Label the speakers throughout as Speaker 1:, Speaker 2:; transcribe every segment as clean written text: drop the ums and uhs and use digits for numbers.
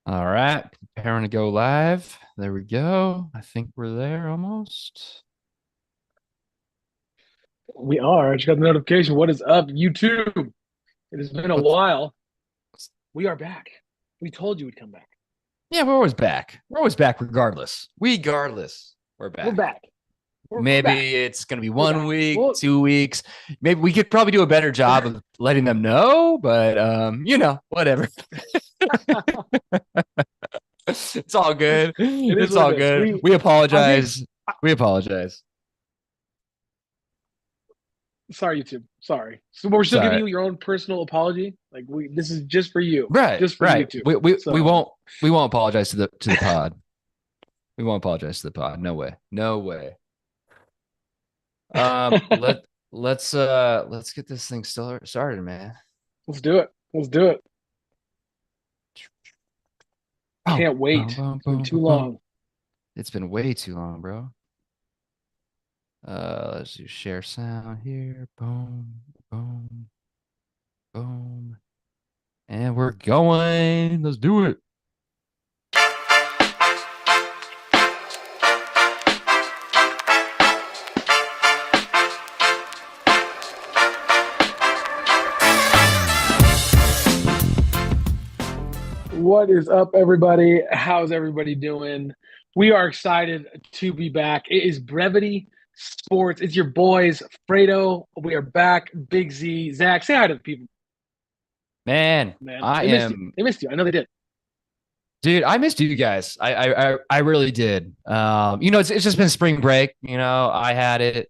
Speaker 1: All right, preparing to go live. There we go. I think we're there almost.
Speaker 2: We are. I just got the notification. What is up, YouTube? It has been a
Speaker 1: What's
Speaker 2: while. We are back. We told you we'd come back.
Speaker 1: Yeah, we're always back. We're always back regardless. Regardless, we're
Speaker 2: We're
Speaker 1: back.
Speaker 2: back. We're back.
Speaker 1: Maybe it's gonna be
Speaker 2: We're
Speaker 1: 1 week,
Speaker 2: Well,
Speaker 1: 2 weeks. Maybe we could probably do a better job of letting them know, but whatever. It's all good.
Speaker 2: it is
Speaker 1: It's
Speaker 2: what
Speaker 1: all
Speaker 2: it is.
Speaker 1: good. We
Speaker 2: I think,
Speaker 1: apologize. We apologize.
Speaker 2: sorry, YouTube. Sorry. So we're still giving
Speaker 1: Sorry.
Speaker 2: you your own personal apology. This is just for you,
Speaker 1: Right,
Speaker 2: just for
Speaker 1: right.
Speaker 2: YouTube.
Speaker 1: We
Speaker 2: So,
Speaker 1: won't apologize to the pod. We won't apologize to the pod. No way. No way. Um, let let's get this thing started, man.
Speaker 2: let's do it. Let's do it.
Speaker 1: Boom,
Speaker 2: Can't
Speaker 1: boom,
Speaker 2: wait.
Speaker 1: boom,
Speaker 2: It's been
Speaker 1: boom,
Speaker 2: too
Speaker 1: boom, boom.
Speaker 2: long.
Speaker 1: It's been way too long, bro. Let's do share sound here. Boom, boom, boom. And we're going. Let's do it.
Speaker 2: What is up, everybody? How's everybody doing? We are excited to be back. It is Brevity Sports. It's your boys, Fredo. We are back. Big Z, Zach. Say hi to the people,
Speaker 1: Man,
Speaker 2: man.
Speaker 1: I
Speaker 2: They missed you.
Speaker 1: am
Speaker 2: They missed you. I know they did.
Speaker 1: dude, I missed you guys. I really did. It's just been spring break. I had it.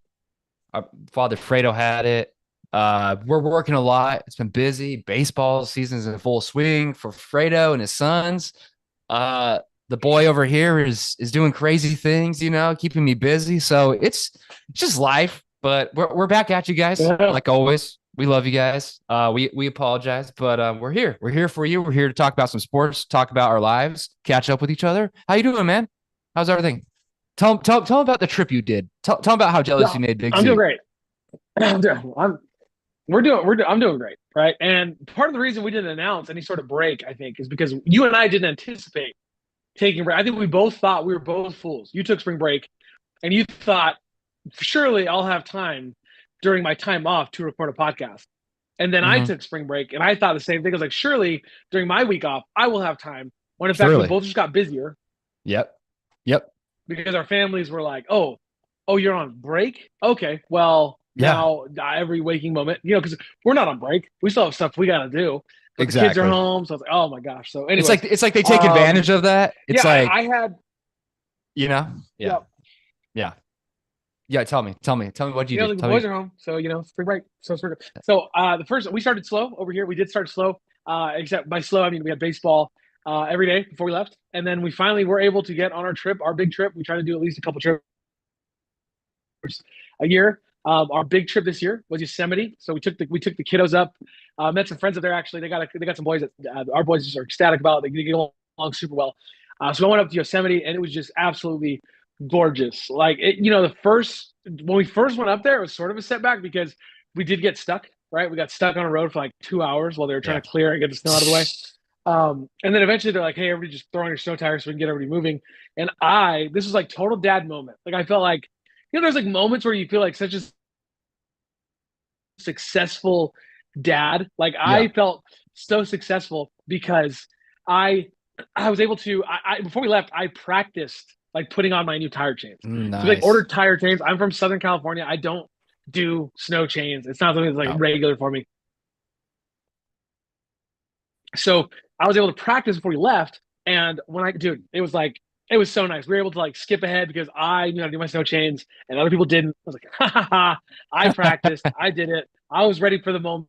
Speaker 1: Father Fredo had it. We're working a lot. It's been busy. Baseball season's in full swing for Fredo and his sons. The boy over here is doing crazy things, keeping me busy. So it's just life. But we're back at you guys,
Speaker 2: Yeah.
Speaker 1: like always. We love you guys. We apologize, but we're here. We're here for you. We're here to talk about some sports, talk about our lives, catch up with each other. How you doing, man? How's everything? Tell about the trip you did. Tell about how jealous you
Speaker 2: No,
Speaker 1: made Big
Speaker 2: I'm doing
Speaker 1: Z.
Speaker 2: great. I'm doing great, right? And part of the reason we didn't announce any sort of break, I think, is because you and I didn't anticipate taking a break. I think we both thought we were both fools. You took spring break, and you thought surely I'll have time during my time off to record a podcast. And then I
Speaker 1: Mm-hmm.
Speaker 2: took spring break and I thought the same thing. I was like, surely during my week off, I will have time. When in fact, we
Speaker 1: Surely.
Speaker 2: both just got busier
Speaker 1: Yep. Yep.
Speaker 2: because our families were like, oh, you're on break? Okay. Well,
Speaker 1: Yeah.
Speaker 2: now every waking moment, because we're not on break. We still have stuff we got to do, but the kids are
Speaker 1: Exactly.
Speaker 2: home. So I was like, oh my gosh. So,
Speaker 1: It's
Speaker 2: anyways,
Speaker 1: like it's like they take
Speaker 2: um,
Speaker 1: advantage of that. It's
Speaker 2: yeah,
Speaker 1: like,
Speaker 2: I had,
Speaker 1: you know, yeah.
Speaker 2: yeah,
Speaker 1: Yeah. Yeah. Tell me what you did.
Speaker 2: the
Speaker 1: Tell
Speaker 2: boys
Speaker 1: me.
Speaker 2: are home, so spring break. The first we started slow over here. We did start slow, except by slow I mean we had baseball every day before we left, and then we finally were able to get on our trip, our big trip. We try to do at least a couple trips a year. Our big trip this year was Yosemite, so we took the kiddos up. Met some friends up there. Actually, they got some boys that our boys just are ecstatic about. They get along super well. So I went up to Yosemite, and it was just absolutely gorgeous. Like the first when we first went up there, it was sort of a setback because we did get stuck. Right, we got stuck on a road for like 2 hours while they were trying
Speaker 1: Yeah.
Speaker 2: to clear and get the snow out of the way. And then eventually they're like, "Hey, everybody, just throw on your snow tires so we can get everybody moving." And this was like total dad moment. Like I felt like there's like moments where you feel like such a successful dad. Like I
Speaker 1: Yeah.
Speaker 2: felt so successful because I I was able to I before we left, I practiced like putting on my new tire chains. So we like
Speaker 1: Nice.
Speaker 2: ordered tire chains. I'm from Southern California. I don't do snow chains. It's not something that's like
Speaker 1: No.
Speaker 2: regular for me. So I was able to practice before we left. And dude, it was so nice. We were able to like skip ahead because I knew how to do my snow chains and other people didn't. I was like, ha ha ha, I practiced, I did it. I was ready for the moment.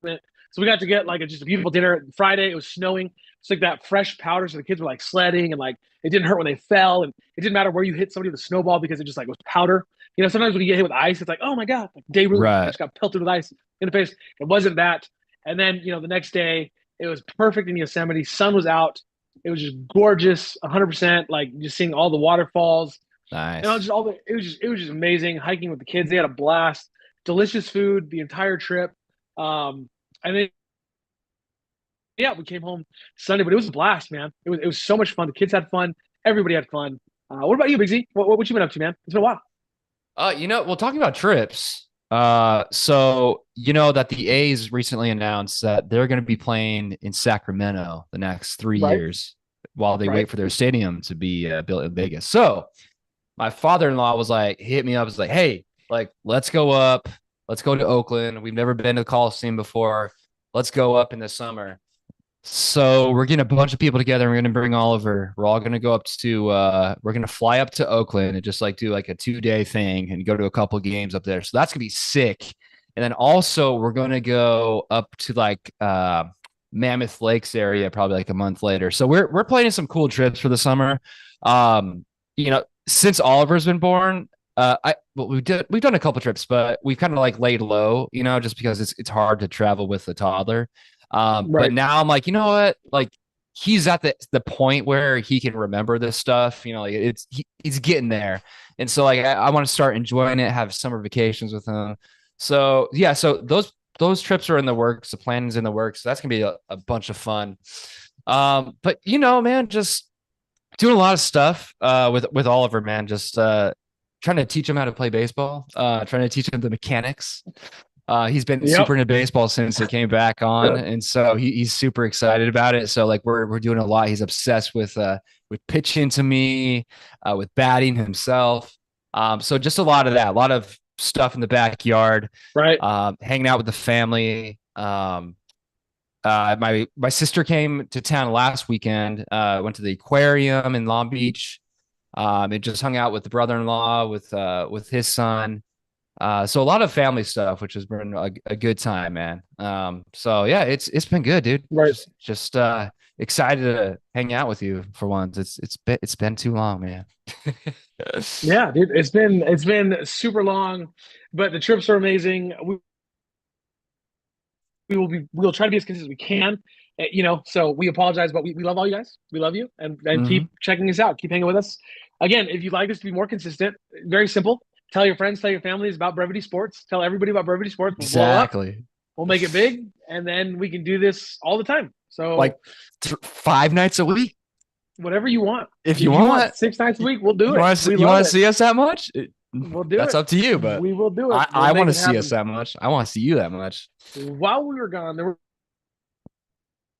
Speaker 2: So we got to get like just a beautiful dinner. Friday, it was snowing. It's like that fresh powder. So the kids were like sledding and like it didn't hurt when they fell. And it didn't matter where you hit somebody with a snowball because it just like was powder. Sometimes when you get hit with ice, it's like, oh my God, like Daru, I
Speaker 1: Right.
Speaker 2: just got pelted with ice in the face. It wasn't that. And then, the next day, it was perfect in Yosemite. Sun was out. It was just gorgeous, 100%. Like just seeing all the waterfalls and
Speaker 1: Nice.
Speaker 2: just it was just amazing hiking with the kids. They had a blast. Delicious food the entire trip. And then yeah, we came home Sunday, but it was a blast, man. It was so much fun. The kids had fun. Everybody had fun. What about you, Big Z? What you been up to, man? It's been a while.
Speaker 1: Well, talking about trips, so you know that the A's recently announced that they're going to be playing in Sacramento the next three
Speaker 2: Right,
Speaker 1: years while they
Speaker 2: right.
Speaker 1: wait for their stadium to be built in Vegas. So my father-in-law was like, hit me up, was like, hey, like, let's go up, let's go to Oakland. We've never been to the Coliseum before. Let's go up in the summer. So we're getting a bunch of people together. And we're going to bring Oliver. We're all going to go up to. We're going to fly up to Oakland and just like do like a 2 day thing and go to a couple games up there. So that's gonna be sick. And then also we're going to go up to like Mammoth Lakes area probably like a month later. So we're planning some cool trips for the summer. Um, since Oliver's been born, we've done a couple trips, but we've kind of like laid low, just because it's hard to travel with a toddler. But
Speaker 2: Right.
Speaker 1: now I'm like, you know what? Like he's at the point where he can remember this stuff. Like he's getting there, and so like I want to start enjoying it, have summer vacations with him. So yeah, so those trips are in the works. The planning's in the works. So that's gonna be a bunch of fun. But man, just doing a lot of stuff with Oliver, man. Just trying to teach him how to play baseball. Trying to teach him the mechanics. He's been
Speaker 2: Yep.
Speaker 1: super into baseball since it came back on, and so he's super excited about it. So like we're doing a lot. He's obsessed with pitching to me, with batting himself. So just a lot of that, a lot of stuff in the backyard,
Speaker 2: Right.
Speaker 1: hanging out with the family. My sister came to town last weekend. Went to the aquarium in Long Beach. And just hung out with the brother-in-law with his son. So a lot of family stuff, which has been a good time, man. So yeah, it's been good, dude.
Speaker 2: Right.
Speaker 1: Just excited to hang out with you for once. It's been too long, man.
Speaker 2: Yeah, dude. It's been super long, but the trips are amazing. We'll try to be as consistent as we can. So we apologize, but we love all you guys. We love you, and
Speaker 1: Hmm.
Speaker 2: keep checking us out. Keep hanging with us. Again, if you'd like us to be more consistent, very simple. Tell your friends, tell your families about Brevity Sports. Tell everybody about Brevity Sports. We'll blow up.
Speaker 1: Exactly.
Speaker 2: We'll make it big, and then we can do this all the time.
Speaker 1: Like
Speaker 2: So
Speaker 1: 5 nights a week,
Speaker 2: whatever you want.
Speaker 1: if you
Speaker 2: If you want
Speaker 1: want.
Speaker 2: 6 nights a week, we'll do
Speaker 1: You
Speaker 2: it.
Speaker 1: want to
Speaker 2: We
Speaker 1: you
Speaker 2: love
Speaker 1: want to
Speaker 2: it.
Speaker 1: see us that much?
Speaker 2: We'll do
Speaker 1: That's
Speaker 2: it.
Speaker 1: up to you, but
Speaker 2: We will do it.
Speaker 1: I
Speaker 2: We'll
Speaker 1: I
Speaker 2: make
Speaker 1: want to
Speaker 2: it
Speaker 1: see us
Speaker 2: happen.
Speaker 1: that much. I want to see you that much.
Speaker 2: While we were gone, there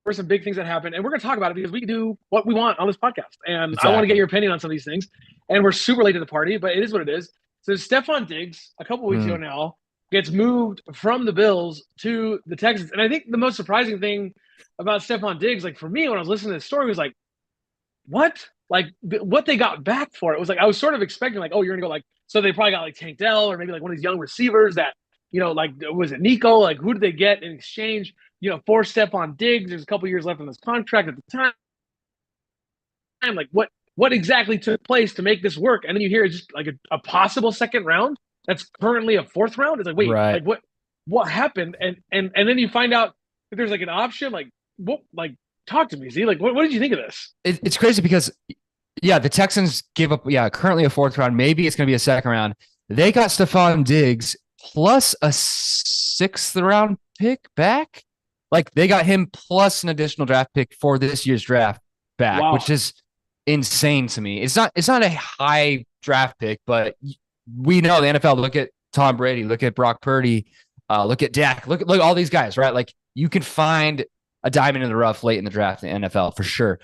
Speaker 2: were some big things that happened, and we're going to talk about it because we can do what we want on this podcast. And I want to get
Speaker 1: Exactly.
Speaker 2: your opinion on some of these things. And we're super late to the party, but it is what it is. So Stephon Diggs, a couple of weeks ago
Speaker 1: Mm,
Speaker 2: now, gets moved from the Bills to the Texans. And I think the most surprising thing about Stephon Diggs, like for me, when I was listening to this story, was like, what? Like what they got back for it was like I was sort of expecting like, oh, you're gonna go like so they probably got like Tank Dell or maybe like one of these young receivers that like was it Nico? Like who did they get in exchange? For Stephon Diggs. There's a couple years left on this contract at the time. Like what exactly took place to make this work? And then you hear it's just like a possible second round that's currently a fourth round. It's like wait,
Speaker 1: right.
Speaker 2: like what happened? And then you find out that there's like an option. Like what? Like talk to me, Z. Like what did you think of this?
Speaker 1: It's crazy because yeah, the Texans gave up currently a fourth round. Maybe it's going to be a second round. They got Stephon Diggs plus a sixth round pick back. Like they got him plus an additional draft pick for this year's draft back, which
Speaker 2: Wow.
Speaker 1: is insane to me. It's not a high draft pick, but we know the NFL. Look at Tom Brady, look at Brock Purdy, look at Dak, look at all these guys, right? Like you can find a diamond in the rough late in the draft in the NFL for sure.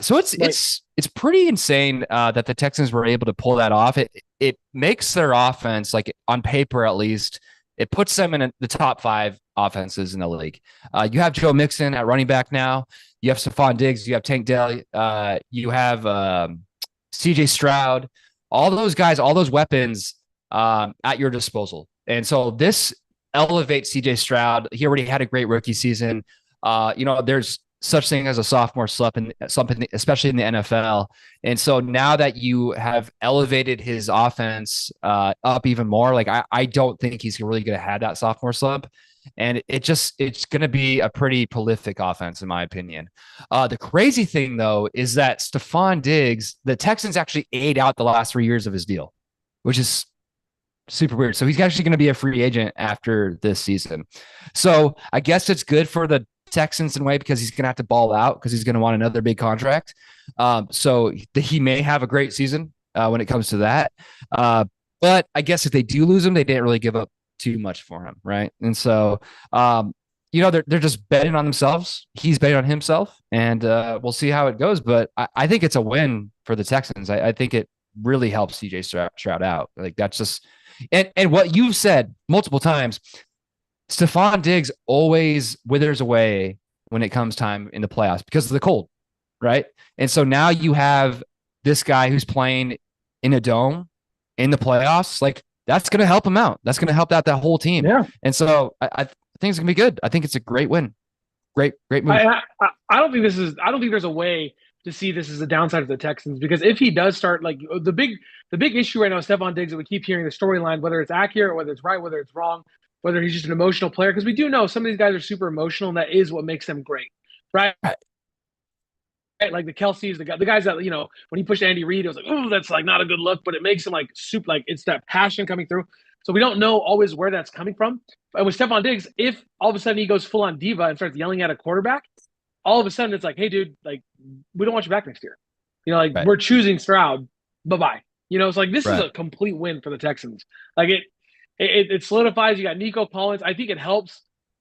Speaker 1: So it's
Speaker 2: Right.
Speaker 1: it's it's pretty insane that the Texans were able to pull that off. It makes their offense, like on paper at least, it puts them in the top five offenses in the league. You have Joe Mixon at running back now. You have Stephon Diggs. You have Tank Dell. You have C.J. Stroud. All those guys, all those weapons at your disposal. And so this elevates C.J. Stroud. He already had a great rookie season. There's such thing as a sophomore slump, something, especially in the NFL. And so now that you have elevated his offense up even more, like I don't think he's really going to have that sophomore slump. And it's going to be a pretty prolific offense, in my opinion. The crazy thing, though, is that Stephon Diggs, the Texans actually ate out the last 3 years of his deal, which is super weird. So he's actually going to be a free agent after this season. So I guess it's good for the Texans in a way because he's going to have to ball out because he's going to want another big contract. So he may have a great season when it comes to that. But I guess if they do lose him, they didn't really give up too much for him, right? And so, they're just betting on themselves. He's betting on himself, and we'll see how it goes. But I think it's a win for the Texans. I think it really helps CJ Stroud out. Like that's just and what you've said multiple times. Stephon Diggs always withers away when it comes time in the playoffs because of the cold, right? And so now you have this guy who's playing in a dome in the playoffs. Like that's going to help him out. That's going to help out that whole team.
Speaker 2: Yeah.
Speaker 1: And so I think it's going to be good. I think it's a great win. Great move.
Speaker 2: I don't think I don't think there's a way to see this as a downside of the Texans because if he does start like the big issue right now is Stephon Diggs that we keep hearing the storyline, whether it's accurate, whether it's right, whether it's wrong, whether he's just an emotional player, because we do know some of these guys are super emotional and that is what makes them great. Right.
Speaker 1: Right.
Speaker 2: Like the Kelseys, the guys that, when he pushed Andy Reid, it was like, oh, that's like not a good look, but it makes him like soup, like it's that passion coming through. So we don't know always where that's coming from. And with Stephon Diggs, if all of a sudden he goes full on diva and starts yelling at a quarterback, all of a sudden it's like, hey, dude, like we don't want you back next year.
Speaker 1: Right.
Speaker 2: We're choosing Stroud. Bye-bye. It's like this is
Speaker 1: Right.
Speaker 2: a complete win for the Texans. Like it solidifies. You got Nico Collins. I think it helps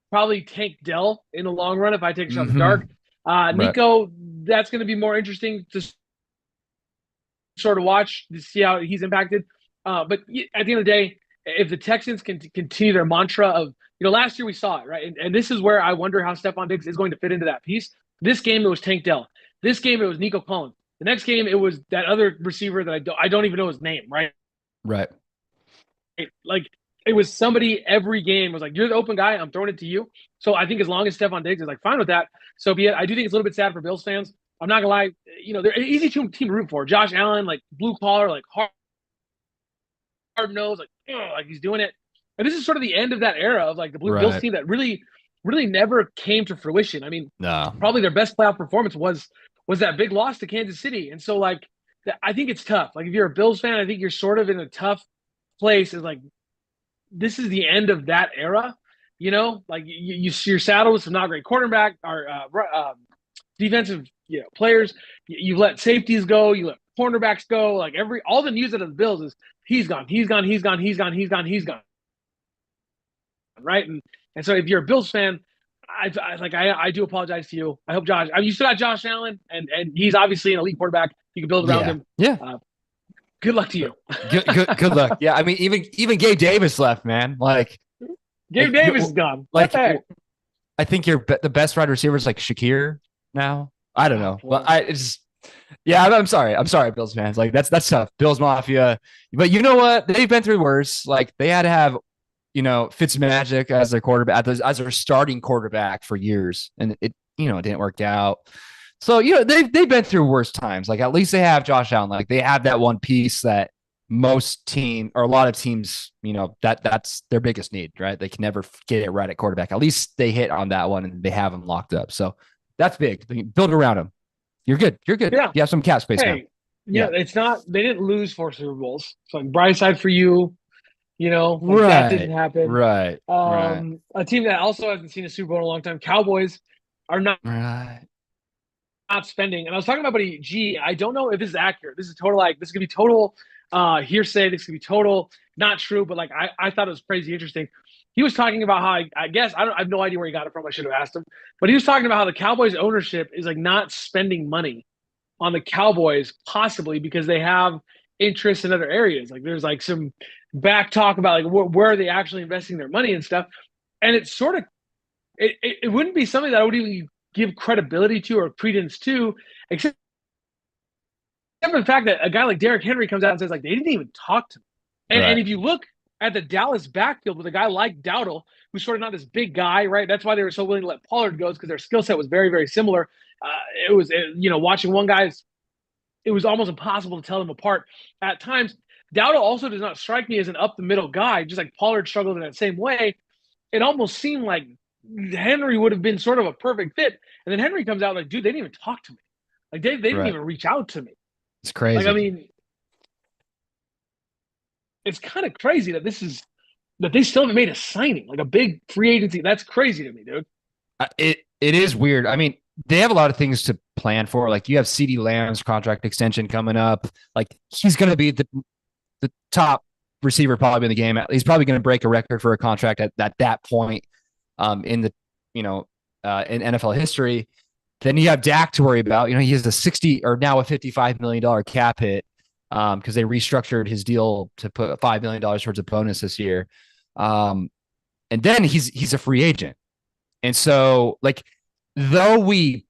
Speaker 2: probably Tank Dell in the long run if I take a shot in the dark.
Speaker 1: Right.
Speaker 2: Nico, that's going to be more interesting to sort of watch to see how he's impacted. But at the end of the day, if the Texans can continue their mantra of, last year we saw it, right? And this is where I wonder how Stephon Diggs is going to fit into that piece. This game, it was Tank Dell. This game, it was Nico Collins. The next game, it was that other receiver that I don't even know his name, right?
Speaker 1: Right.
Speaker 2: Like, it was somebody every game was like, you're the open guy. I'm throwing it to you. So I think as long as Stephon Diggs is like fine with that, so be it. I do think it's a little bit sad for Bills fans. I'm not gonna lie, they're an easy team to root for. Josh Allen, like blue collar, like hard nose, like he's doing it. And this is sort of the end of that era of like the Blue Bills team that really, really never came to fruition. I mean,
Speaker 1: no,
Speaker 2: probably their best playoff performance was that big loss to Kansas City. And so like, I think it's tough. Like if you're a Bills fan, I think you're sort of in a tough place. Is like, this is the end of that era. Like you're saddled with some not great quarterback or defensive players. You let safeties go. You let cornerbacks go. Like all the news out of the Bills is he's gone. Right. And so if you're a Bills fan, I do apologize to you. I hope Josh. You still got Josh Allen, and he's obviously an elite quarterback. You can build around him.
Speaker 1: Yeah.
Speaker 2: Good luck to you.
Speaker 1: Good luck. Yeah, I mean, even Gabe Davis left, man. Like
Speaker 2: Gabe Davis is gone.
Speaker 1: Like I think the best wide receiver is like Shakir now. I don't know. Well, I'm sorry. I'm sorry, Bills fans. Like that's tough. Bills Mafia. But you know what? They've been through worse. Like they had to have, Fitzmagic as their quarterback, as their starting quarterback for years, and it didn't work out. So they've been through worse times. Like at least they have Josh Allen. Like they have that one piece that most team or a lot of teams, that's their biggest need, right? They can never get it right at quarterback. At least they hit on that one and they have him locked up. So that's big. Build around him. You're good.
Speaker 2: Yeah.
Speaker 1: You have some cap space now.
Speaker 2: Yeah, it's not. They didn't lose 4 Super Bowls. So like bright side for you. That didn't happen.
Speaker 1: Right.
Speaker 2: A team that also hasn't seen a Super Bowl in a long time. Cowboys are not spending. And I was talking about Buddy G. I don't know if this is accurate. This is total this is gonna be total hearsay. This is gonna be total not true. But like I thought it was crazy interesting. He was talking about how I guess I have no idea where he got it from. I should have asked him. But he was talking about how the Cowboys ownership is like not spending money on the Cowboys, possibly because they have interests in other areas. Like there's like some back talk about like where are they actually investing their money and stuff. And it's sort of it wouldn't be something that I would even give credibility to or credence to, except for the fact that a guy like Derrick Henry comes out and says like they didn't even talk to me. And if you look at the Dallas backfield with a guy like Dowdle, who's sort of not this big guy, right? That's why they were so willing to let Pollard go, because their skill set was very, very similar. It was, watching one guy's, it was almost impossible to tell them apart at times. Dowdle also does not strike me as an up the middle guy, just like Pollard struggled in that same way. It almost seemed like Henry would have been sort of a perfect fit. And then Henry comes out like, dude, they didn't even talk to me. Like they didn't even reach out to me.
Speaker 1: It's crazy.
Speaker 2: Like, I mean, it's kind of crazy that they still haven't made a signing, like a big free agency. That's crazy to me, dude.
Speaker 1: It is weird. I mean, they have a lot of things to plan for. Like you have CD Lamb's contract extension coming up. Like he's going to be the top receiver probably in the game. He's probably going to break a record for a contract at that point in the you know in NFL history. Then you have Dak to worry about. You know, he has a 60 or now a $55 million cap hit because they restructured his deal to put $5 million towards a bonus this year. Um, and then he's a free agent. And so, like, though we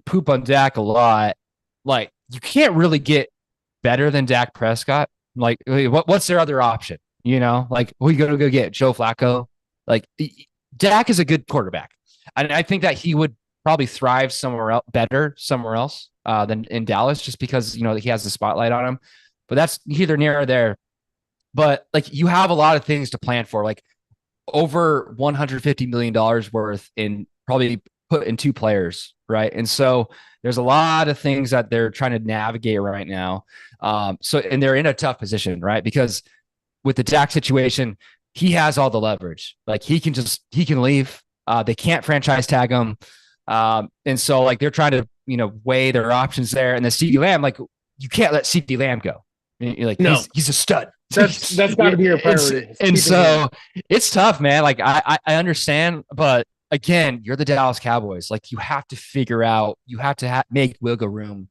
Speaker 1: poop on Dak a lot, like, you can't really get better than Dak Prescott. Like, what's their other option? You know, like, we going to go get Joe Flacco. Like, Dak is a good quarterback. And I think that he would probably thrive somewhere else than in Dallas, just because, he has the spotlight on him. But that's neither near or there. But, like, you have a lot of things to plan for. Like, over $150 million worth in probably put in two players, right? And so there's a lot of things that they're trying to navigate right now. And they're in a tough position, right? Because with the Dak situation, he has all the leverage. Like he can leave. They can't franchise tag him. And so like they're trying to, weigh their options there. And the CD Lamb, like you can't let CD Lamb go. Like
Speaker 2: No,
Speaker 1: he's a stud.
Speaker 2: that's got to be your priority.
Speaker 1: And so it's tough, man. Like I understand, but again, you're the Dallas Cowboys. Like you have to figure out, you have to make wiggle room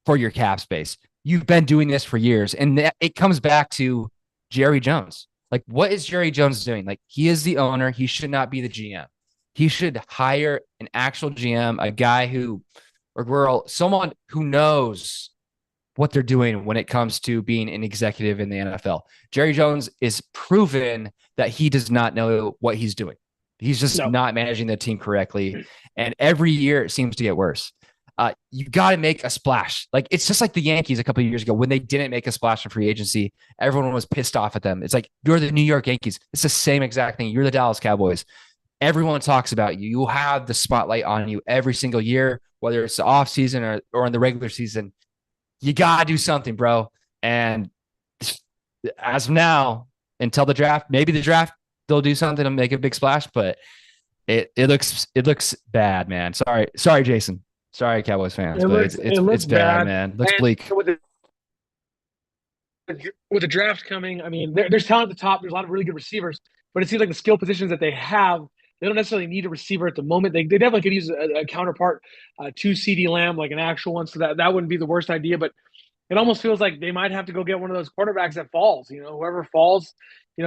Speaker 1: for your cap space. You've been doing this for years, and it comes back to Jerry Jones. Like, what is Jerry Jones doing? Like, he is the owner. He should not be the GM. He should hire an actual GM, a guy who, or girl, someone who knows what they're doing when it comes to being an executive in the NFL. Jerry Jones is proven that he does not know what he's doing. He's just not managing the team correctly. And every year it seems to get worse. You got to make a splash. Like it's just like the Yankees a couple of years ago when they didn't make a splash in free agency. Everyone was pissed off at them. It's like, you're the New York Yankees. It's the same exact thing. You're the Dallas Cowboys. Everyone talks about you. You have the spotlight on you every single year, whether it's the off season or in the regular season. You got to do something, bro. And as of now, until the draft, maybe the draft, they'll do something to make a big splash, but it looks bad, man. Sorry, Jason. Sorry, Cowboys fans, but it's bad, man. Looks bleak.
Speaker 2: With the draft coming, I mean, there's talent at the top. There's a lot of really good receivers, but it seems like the skill positions that they have, they don't necessarily need a receiver at the moment. They definitely could use a counterpart to CD Lamb, like an actual one. So that wouldn't be the worst idea, but it almost feels like they might have to go get one of those quarterbacks that falls. Whoever falls,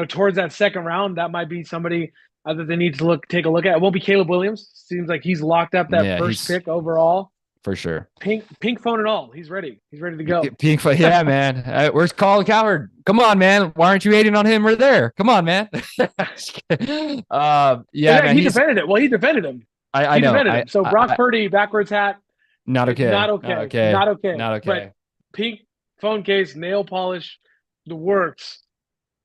Speaker 2: towards that second round, that might be somebody that they need to take a look at. It won't be Caleb Williams. Seems like he's locked up that first pick overall.
Speaker 1: For sure.
Speaker 2: Pink phone and all. He's ready. He's ready to go.
Speaker 1: Pink phone. Yeah, man. Where's Colin Cowherd? Come on, man. Why aren't you hating on him right there? Come on, man. Man,
Speaker 2: he defended it. Well, he defended him.
Speaker 1: I know.
Speaker 2: Defended him. So Brock Purdy, backwards hat.
Speaker 1: Not okay.
Speaker 2: Not okay. Not okay.
Speaker 1: Not okay.
Speaker 2: But pink phone case, nail polish, the works.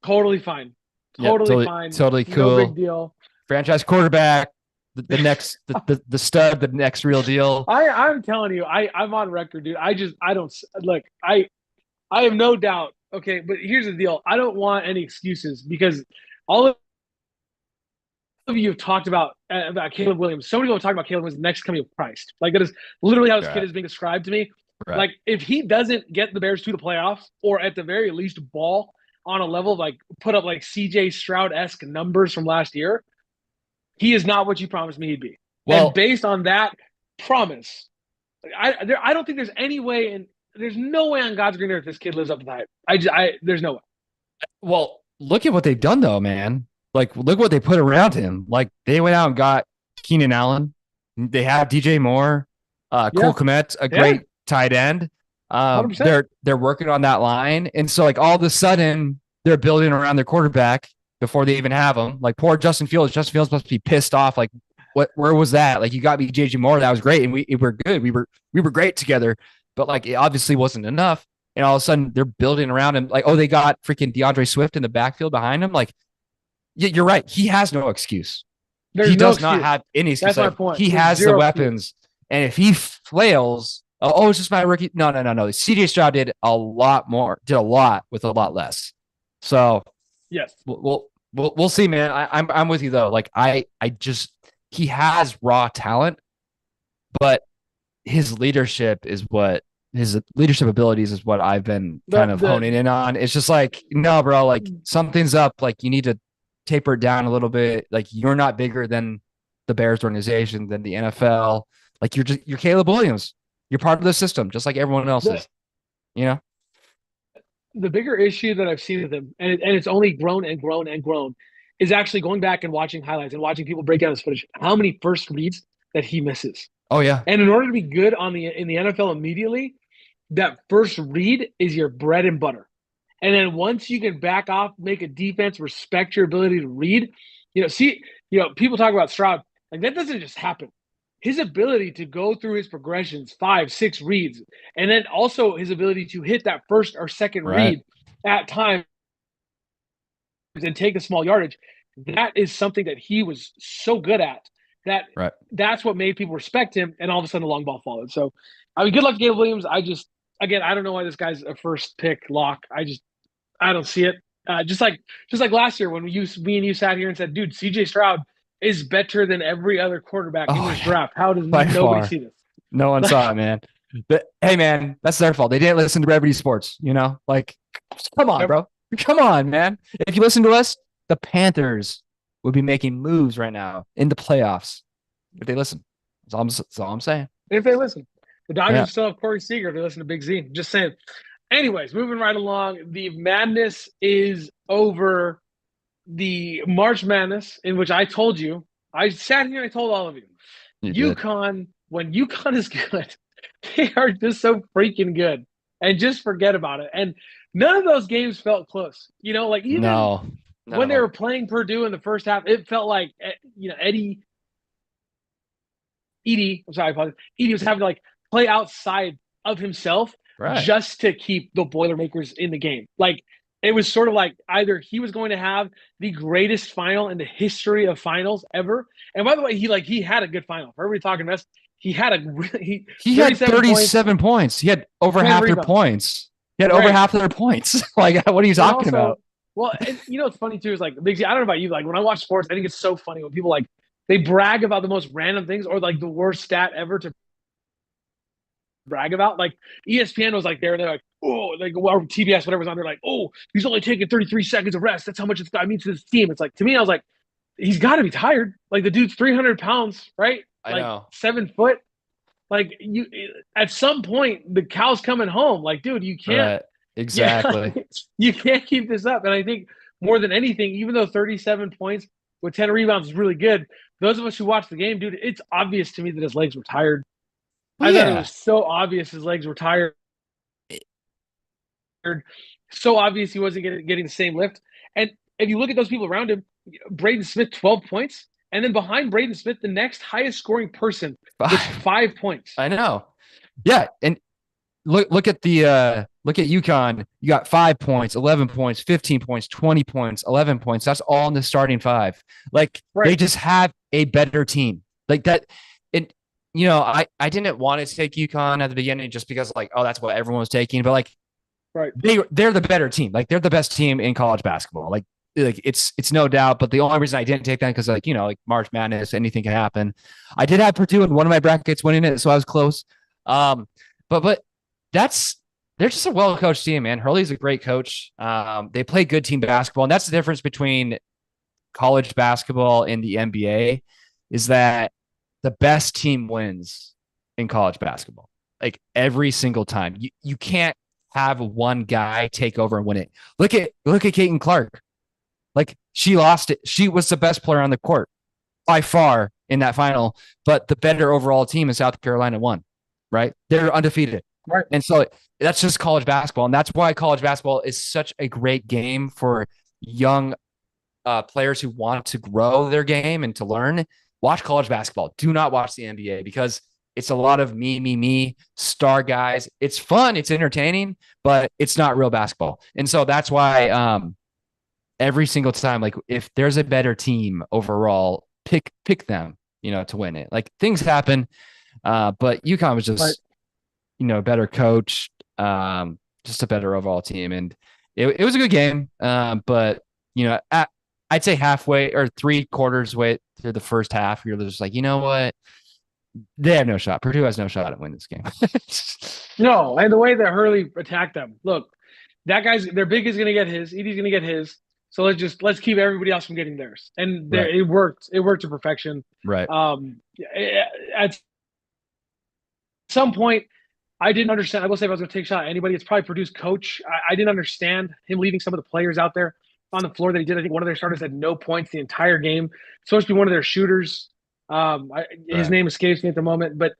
Speaker 2: Totally fine. Totally fine.
Speaker 1: Totally cool.
Speaker 2: No big deal.
Speaker 1: Franchise quarterback. The next the stud, the next real deal.
Speaker 2: I'm telling you, I'm on record, dude. I don't look. I have no doubt. Okay, but here's the deal. I don't want any excuses because all of you have talked about Caleb Williams. So many people talk about Caleb Williams, the next coming of Christ. Like that is literally how this kid is being described to me.
Speaker 1: Right.
Speaker 2: Like if he doesn't get the Bears to the playoffs, or at the very least ball on a level of like put up like CJ Stroud-esque numbers from last year, he is not what you promised me he'd be. Well, and based on that promise, I don't think there's any way, and there's no way on God's green earth this kid lives up to the hype. There's no way.
Speaker 1: Well, look at what they've done though, man. Like, look what they put around him. Like, they went out and got Keenan Allen. They have DJ Moore, Cole Kmet, a great tight end. They're working on that line, and so like all of a sudden they're building around their quarterback before they even have him. Like poor Justin Fields. Justin Fields must be pissed off. Like, where was that? Like, you got me JJ Moore. That was great. And we were good. We were great together, but like, it obviously wasn't enough. And all of a sudden they're building around him. Like, oh, they got freaking DeAndre Swift in the backfield behind him. Like, yeah, you're right. He has no excuse. He does not have any excuse.
Speaker 2: That's my point.
Speaker 1: He has the weapons. And if he flails, it's just my rookie. No. CJ Stroud did a lot with a lot less. So
Speaker 2: yes,
Speaker 1: we'll see, man. I'm with you though. Like he has raw talent, but his leadership abilities is what I've been
Speaker 2: The
Speaker 1: kind of
Speaker 2: the
Speaker 1: honing in on. It's just like, no, bro, like something's up. Like you need to taper it down a little bit. Like you're not bigger than the Bears organization, than the NFL. Like you're Caleb Williams. You're part of the system, just like everyone else
Speaker 2: the
Speaker 1: is, you know?
Speaker 2: the bigger issue that I've seen with him, and it's only grown and grown and grown, is actually going back and watching highlights and watching people break down his footage. How many first reads that he misses?
Speaker 1: Oh yeah.
Speaker 2: And in order to be good on the in the NFL immediately, that first read is your bread and butter. And then once you can back off, make a defense respect your ability to read, people talk about Stroud. Like that doesn't just happen. His ability to go through his progressions, 5, 6 reads, and then also his ability to hit that first or second
Speaker 1: Right.
Speaker 2: read at times and take the small yardage, that is something that he was so good at that
Speaker 1: Right.
Speaker 2: that's what made people respect him. And all of a sudden, the long ball followed. So, I mean, good luck to Gabe Williams. Again, I don't know why this guy's a first pick lock. I don't see it. Just like last year when me and you sat here and said, dude, CJ Stroud is better than every other quarterback in
Speaker 1: Oh
Speaker 2: this
Speaker 1: yeah.
Speaker 2: draft. How does
Speaker 1: By
Speaker 2: nobody
Speaker 1: far.
Speaker 2: see this?
Speaker 1: No one
Speaker 2: Like,
Speaker 1: saw it, man. But hey, man, that's their fault. They didn't listen to Brevity Sports, you know? Like, come on, bro. Come on, man. If you listen to us, the Panthers would be making moves right now in the playoffs if they listen. That's all I'm saying.
Speaker 2: if they listen, the
Speaker 1: Yeah,
Speaker 2: Dodgers still have Corey Seager if they listen to Big Z. Just saying. Anyways, moving right along, the madness is over. The March Madness, in which I told you, I sat here and I told all of
Speaker 1: you did.
Speaker 2: UConn, when UConn is good, they are just so freaking good. And just forget about it. And none of those games felt close. Like even
Speaker 1: No, none
Speaker 2: when
Speaker 1: of
Speaker 2: they
Speaker 1: them.
Speaker 2: were playing Purdue in the first half, it felt like, I'm sorry, I apologize. Edie was having to like play outside of himself
Speaker 1: Right.
Speaker 2: just to keep the Boilermakers in the game. Like it was sort of like either he was going to have the greatest final in the history of finals ever. And by the way, he had a good final. For everybody talking mess, he had a really
Speaker 1: He had
Speaker 2: 37 points,
Speaker 1: 37 points. He had over
Speaker 2: 10
Speaker 1: half their
Speaker 2: rebounds.
Speaker 1: points. He had over
Speaker 2: Right.
Speaker 1: half their points. Like, what are you
Speaker 2: And
Speaker 1: talking about?
Speaker 2: also, well, and what's funny too is like Big Z, I don't know about you, like when I watch sports, I think it's so funny when people like they brag about the most random things or like the worst stat ever to brag about. Like ESPN was like there, and they're like, oh, like or TBS, whatever's on. They're like, oh, he's only taking 33 seconds of rest. That's how much it's I mean to this team. It's like to me, I was like, he's got to be tired. Like the dude's 300 pounds, right?
Speaker 1: I
Speaker 2: Like
Speaker 1: know.
Speaker 2: 7 foot. Like you, at some point, the cow's coming home. Like, dude, you can't.
Speaker 1: Right.
Speaker 2: Yeah,
Speaker 1: Exactly.
Speaker 2: you can't keep this up. And I think more than anything, even though 37 points with 10 rebounds is really good, those of us who watch the game, dude, it's obvious to me that his legs were tired.
Speaker 1: Well,
Speaker 2: I thought it
Speaker 1: yeah.
Speaker 2: was so obvious his legs were tired. So obvious he wasn't getting the same lift. And if you look at those people around him, Braden Smith, 12 points. And then behind Braden Smith, the next highest scoring person with
Speaker 1: Five.
Speaker 2: 5 points.
Speaker 1: I know. Yeah. And look at UConn. You got 5 points, 11 points, 15 points, 20 points, 11 points. That's all in the starting five. Like they
Speaker 2: Right.
Speaker 1: just have a better team. Like that. And I didn't want to take UConn at the beginning just because like, oh, that's what everyone was taking. But like
Speaker 2: Right.
Speaker 1: they're the better team. Like they're the best team in college basketball. Like it's no doubt. But the only reason I didn't take them because like March Madness, anything can happen. I did have Purdue in one of my brackets winning it, so I was close. But that's they're just a well coached team, man. Hurley's a great coach. They play good team basketball, and that's the difference between college basketball and the NBA is that the best team wins in college basketball. Like every single time. You can't have one guy take over and win it. Look at Caitlin Clark. Like she lost it. She was the best player on the court by far in that final, but the better overall team in South Carolina won, right? They're undefeated.
Speaker 2: Right.
Speaker 1: And so that's just college basketball. And that's why college basketball is such a great game for young players who want to grow their game and to learn. Watch college basketball. Do not watch the NBA because it's a lot of me, star guys. It's fun. It's entertaining, but it's not real basketball. And so that's why every single time, like if there's a better team overall, pick them, to win it. Like things happen, but UConn was
Speaker 2: Right.
Speaker 1: just, better coach, just a better overall team, and it was a good game. But I'd say halfway or three quarters way through the first half, you're just like, you know what? They have no shot. Purdue has no shot at winning this game.
Speaker 2: No, and the way that Hurley attacked them. Look, that guy's their big is going to get his. Edie's going to get his. So let's keep everybody else from getting theirs. And
Speaker 1: Right.
Speaker 2: it worked. It worked to perfection.
Speaker 1: Right.
Speaker 2: At some point, I didn't understand. I will say if I was going to take a shot at anybody, it's probably Purdue's coach. I didn't understand him leaving some of the players out there on the floor that he did. I think one of their starters had no points the entire game. Supposed to be one of their shooters. His
Speaker 1: Right.
Speaker 2: name escapes me at the moment, but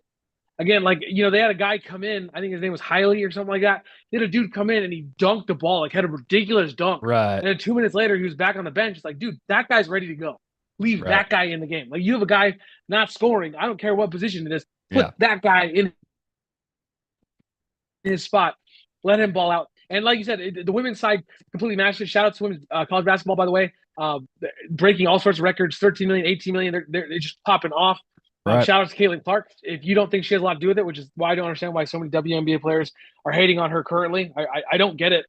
Speaker 2: again, like, they had a guy come in. I think his name was Hiley or something like that. They had a dude come in and he dunked the ball, like had a ridiculous dunk.
Speaker 1: Right.
Speaker 2: And then 2 minutes later, he was back on the bench. It's like, dude, that guy's ready to go. Leave
Speaker 1: Right.
Speaker 2: that guy in the game. Like, you have a guy not scoring. I don't care what position it is. Put
Speaker 1: Yeah.
Speaker 2: that guy in his spot. Let him ball out. And like you said, the women's side completely matched it. Shout out to women's college basketball, by the way. Breaking all sorts of records, 13 million, 18 million. They're just popping off.
Speaker 1: Right.
Speaker 2: Shout out to Caitlin Clark. If you don't think she has a lot to do with it, which is why I don't understand why so many WNBA players are hating on her currently. I don't get it.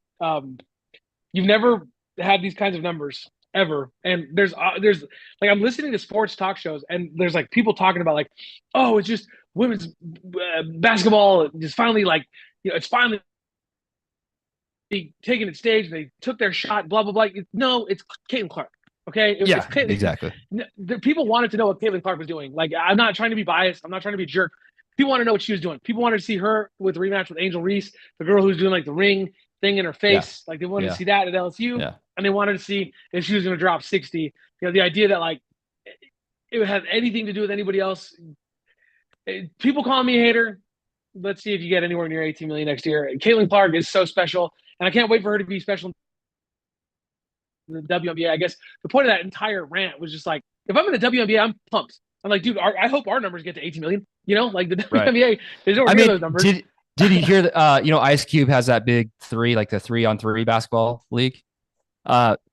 Speaker 2: You've never had these kinds of numbers ever, and there's like, I'm listening to sports talk shows, and there's like people talking about like, oh, it's just women's basketball just finally, like, it's finally taking its stage. They took their shot. Blah blah blah. No, it's Caitlin Clark. Okay,
Speaker 1: Yeah. Exactly.
Speaker 2: the people wanted to know what Caitlin Clark was doing. Like, I'm not trying to be biased. I'm not trying to be a jerk. People want to know what she was doing. People wanted to see her with the rematch with Angel Reese, the girl who's doing like the ring thing in her
Speaker 1: Yeah.
Speaker 2: face. Like, they wanted
Speaker 1: Yeah.
Speaker 2: to see that at LSU,
Speaker 1: Yeah.
Speaker 2: and they wanted to see if she was going to drop 60. The idea that, like, it would have anything to do with anybody else. People call me a hater. Let's see if you get anywhere near 18 million next year. Caitlin Clark is so special, and I can't wait for her to be special in the WNBA. I guess the point of that entire rant was just like, if I'm in the WNBA, I'm pumped. I'm like, dude, I hope our numbers get to 18 million. Like, the
Speaker 1: Right.
Speaker 2: WNBA, there's nowhere
Speaker 1: I
Speaker 2: near
Speaker 1: mean,
Speaker 2: those numbers.
Speaker 1: did you hear that? Ice Cube has that big three, like the 3-on-3 basketball league.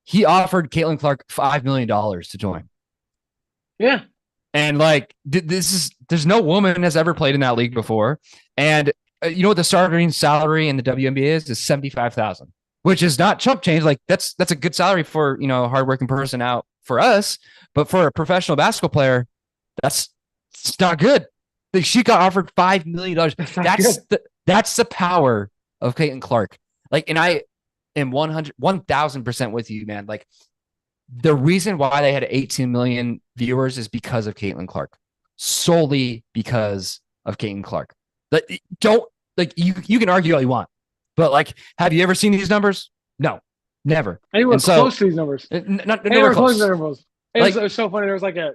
Speaker 1: He offered Caitlin Clark $5 million to join.
Speaker 2: Yeah.
Speaker 1: And like, there's no woman has ever played in that league before. And you know what the starting salary in the WNBA is 75,000, which is not chump change. Like, that's a good salary for, a hardworking person out for us, but for a professional basketball player, it's not good. Like, she got offered $5 million. That's the power of Caitlin Clark. Like, and I am 1,000% with you, man. Like, the reason why they had 18 million viewers is because of Caitlin Clark, solely because of Caitlin Clark. Like, you can argue all you want, but like, have you ever seen these numbers? No, never.
Speaker 2: Anywhere close to these numbers.
Speaker 1: Nowhere close
Speaker 2: to these numbers. It was so funny. There was like I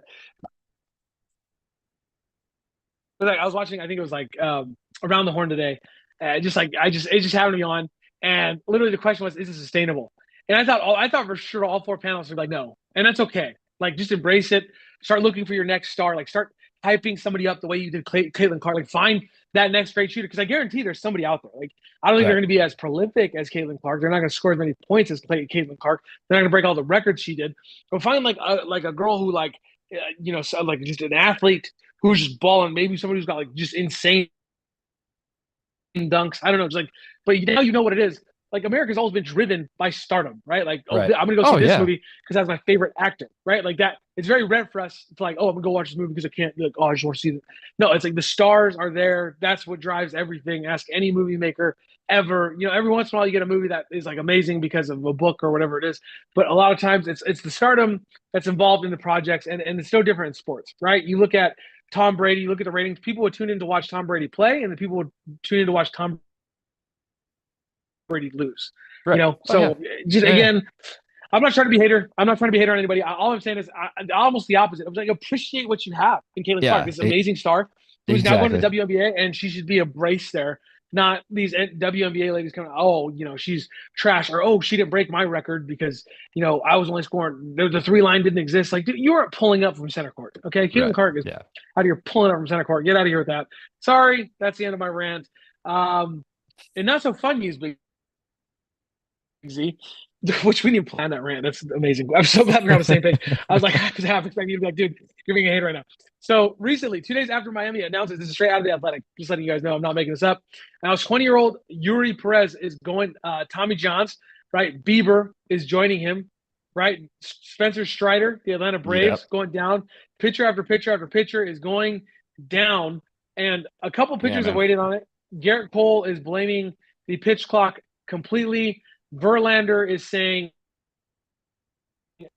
Speaker 2: was watching. I think it was like Around the Horn today. It just happened to be on, and literally the question was, "Is it sustainable?" And I thought for sure all four panelists were like, "No," and that's okay. Like, just embrace it. Start looking for your next star. Like, start hyping somebody up the way you did Caitlin Clark. Like, find that next great shooter, because I guarantee there's somebody out there. Like, I don't think they're going to be as prolific as Caitlin Clark. They're not going to score as many points as Caitlin Clark. They're not going to break all the records she did. But find like a girl who, like, like just an athlete who's just balling. Maybe somebody who's got like just insane dunks. I don't know. It's like, but now you know what it is. Like, America's always been driven by stardom, right? Like,
Speaker 1: Right.
Speaker 2: I'm gonna go see this movie because that's my favorite actor, right? Like that. It's very rare for us to like, I'm gonna go watch this movie because I can't. Like, I just want to see it. No, it's like the stars are there. That's what drives everything. Ask any movie maker ever. Every once in a while you get a movie that is like amazing because of a book or whatever it is, but a lot of times it's the stardom that's involved in the projects, and it's no different in sports, right? You look at Tom Brady, you look at the ratings. People would tune in to watch Tom Brady play, and the people would tune in to watch Tom Brady lose.
Speaker 1: Right.
Speaker 2: Again, I'm not trying to be hater. I'm not trying to be hater on anybody. All I'm saying is almost the opposite. I was like, appreciate what you have in Caitlin Clark, this amazing star who's now going to the WNBA, and she should be embraced there. Not these WNBA ladies coming, she's trash, or she didn't break my record because I was only scoring. The three line didn't exist. Like, dude, you weren't pulling up from center court. Okay, Caitlin Clark is out of here pulling up from center court. Get out of here with that. Sorry, that's the end of my rant. And not so fun news, but Z, which we need to plan that rant. That's amazing. I'm so glad we're on the same page. I was like, half expecting you to be like, dude, you're being a hater right now. So recently, 2 days after Miami announces, this is straight out of The Athletic, just letting you guys know I'm not making this up. Now, 20-year-old Yuri Perez is going Tommy John's, right? Bieber is joining him. right? Spencer Strider, the Atlanta
Speaker 1: Yep.
Speaker 2: Braves, going down. Pitcher after pitcher after pitcher is going down, and a couple
Speaker 1: Yeah,
Speaker 2: pitchers have
Speaker 1: man.
Speaker 2: waited on it. Garrett Cole is blaming the pitch clock completely. Verlander is saying,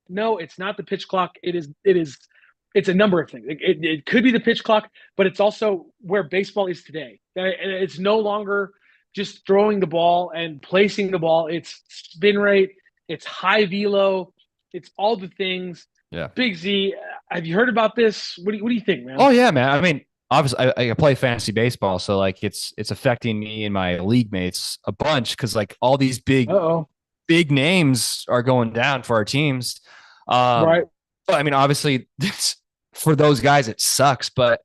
Speaker 2: no, it's not the pitch clock. It's a number of things. It could be the pitch clock, but it's also where baseball is today. It's no longer just throwing the ball and placing the ball. It's spin rate, it's high velo, it's all the things.
Speaker 1: Yeah.
Speaker 2: Big Z, have you heard about this? What do you think, man?
Speaker 1: Oh yeah, man. I mean, obviously, I play fantasy baseball, so like it's affecting me and my league mates a bunch because like all these
Speaker 2: Uh-oh.
Speaker 1: big names are going down for our teams. Um,
Speaker 2: Right,
Speaker 1: I mean, obviously, for those guys, it sucks, but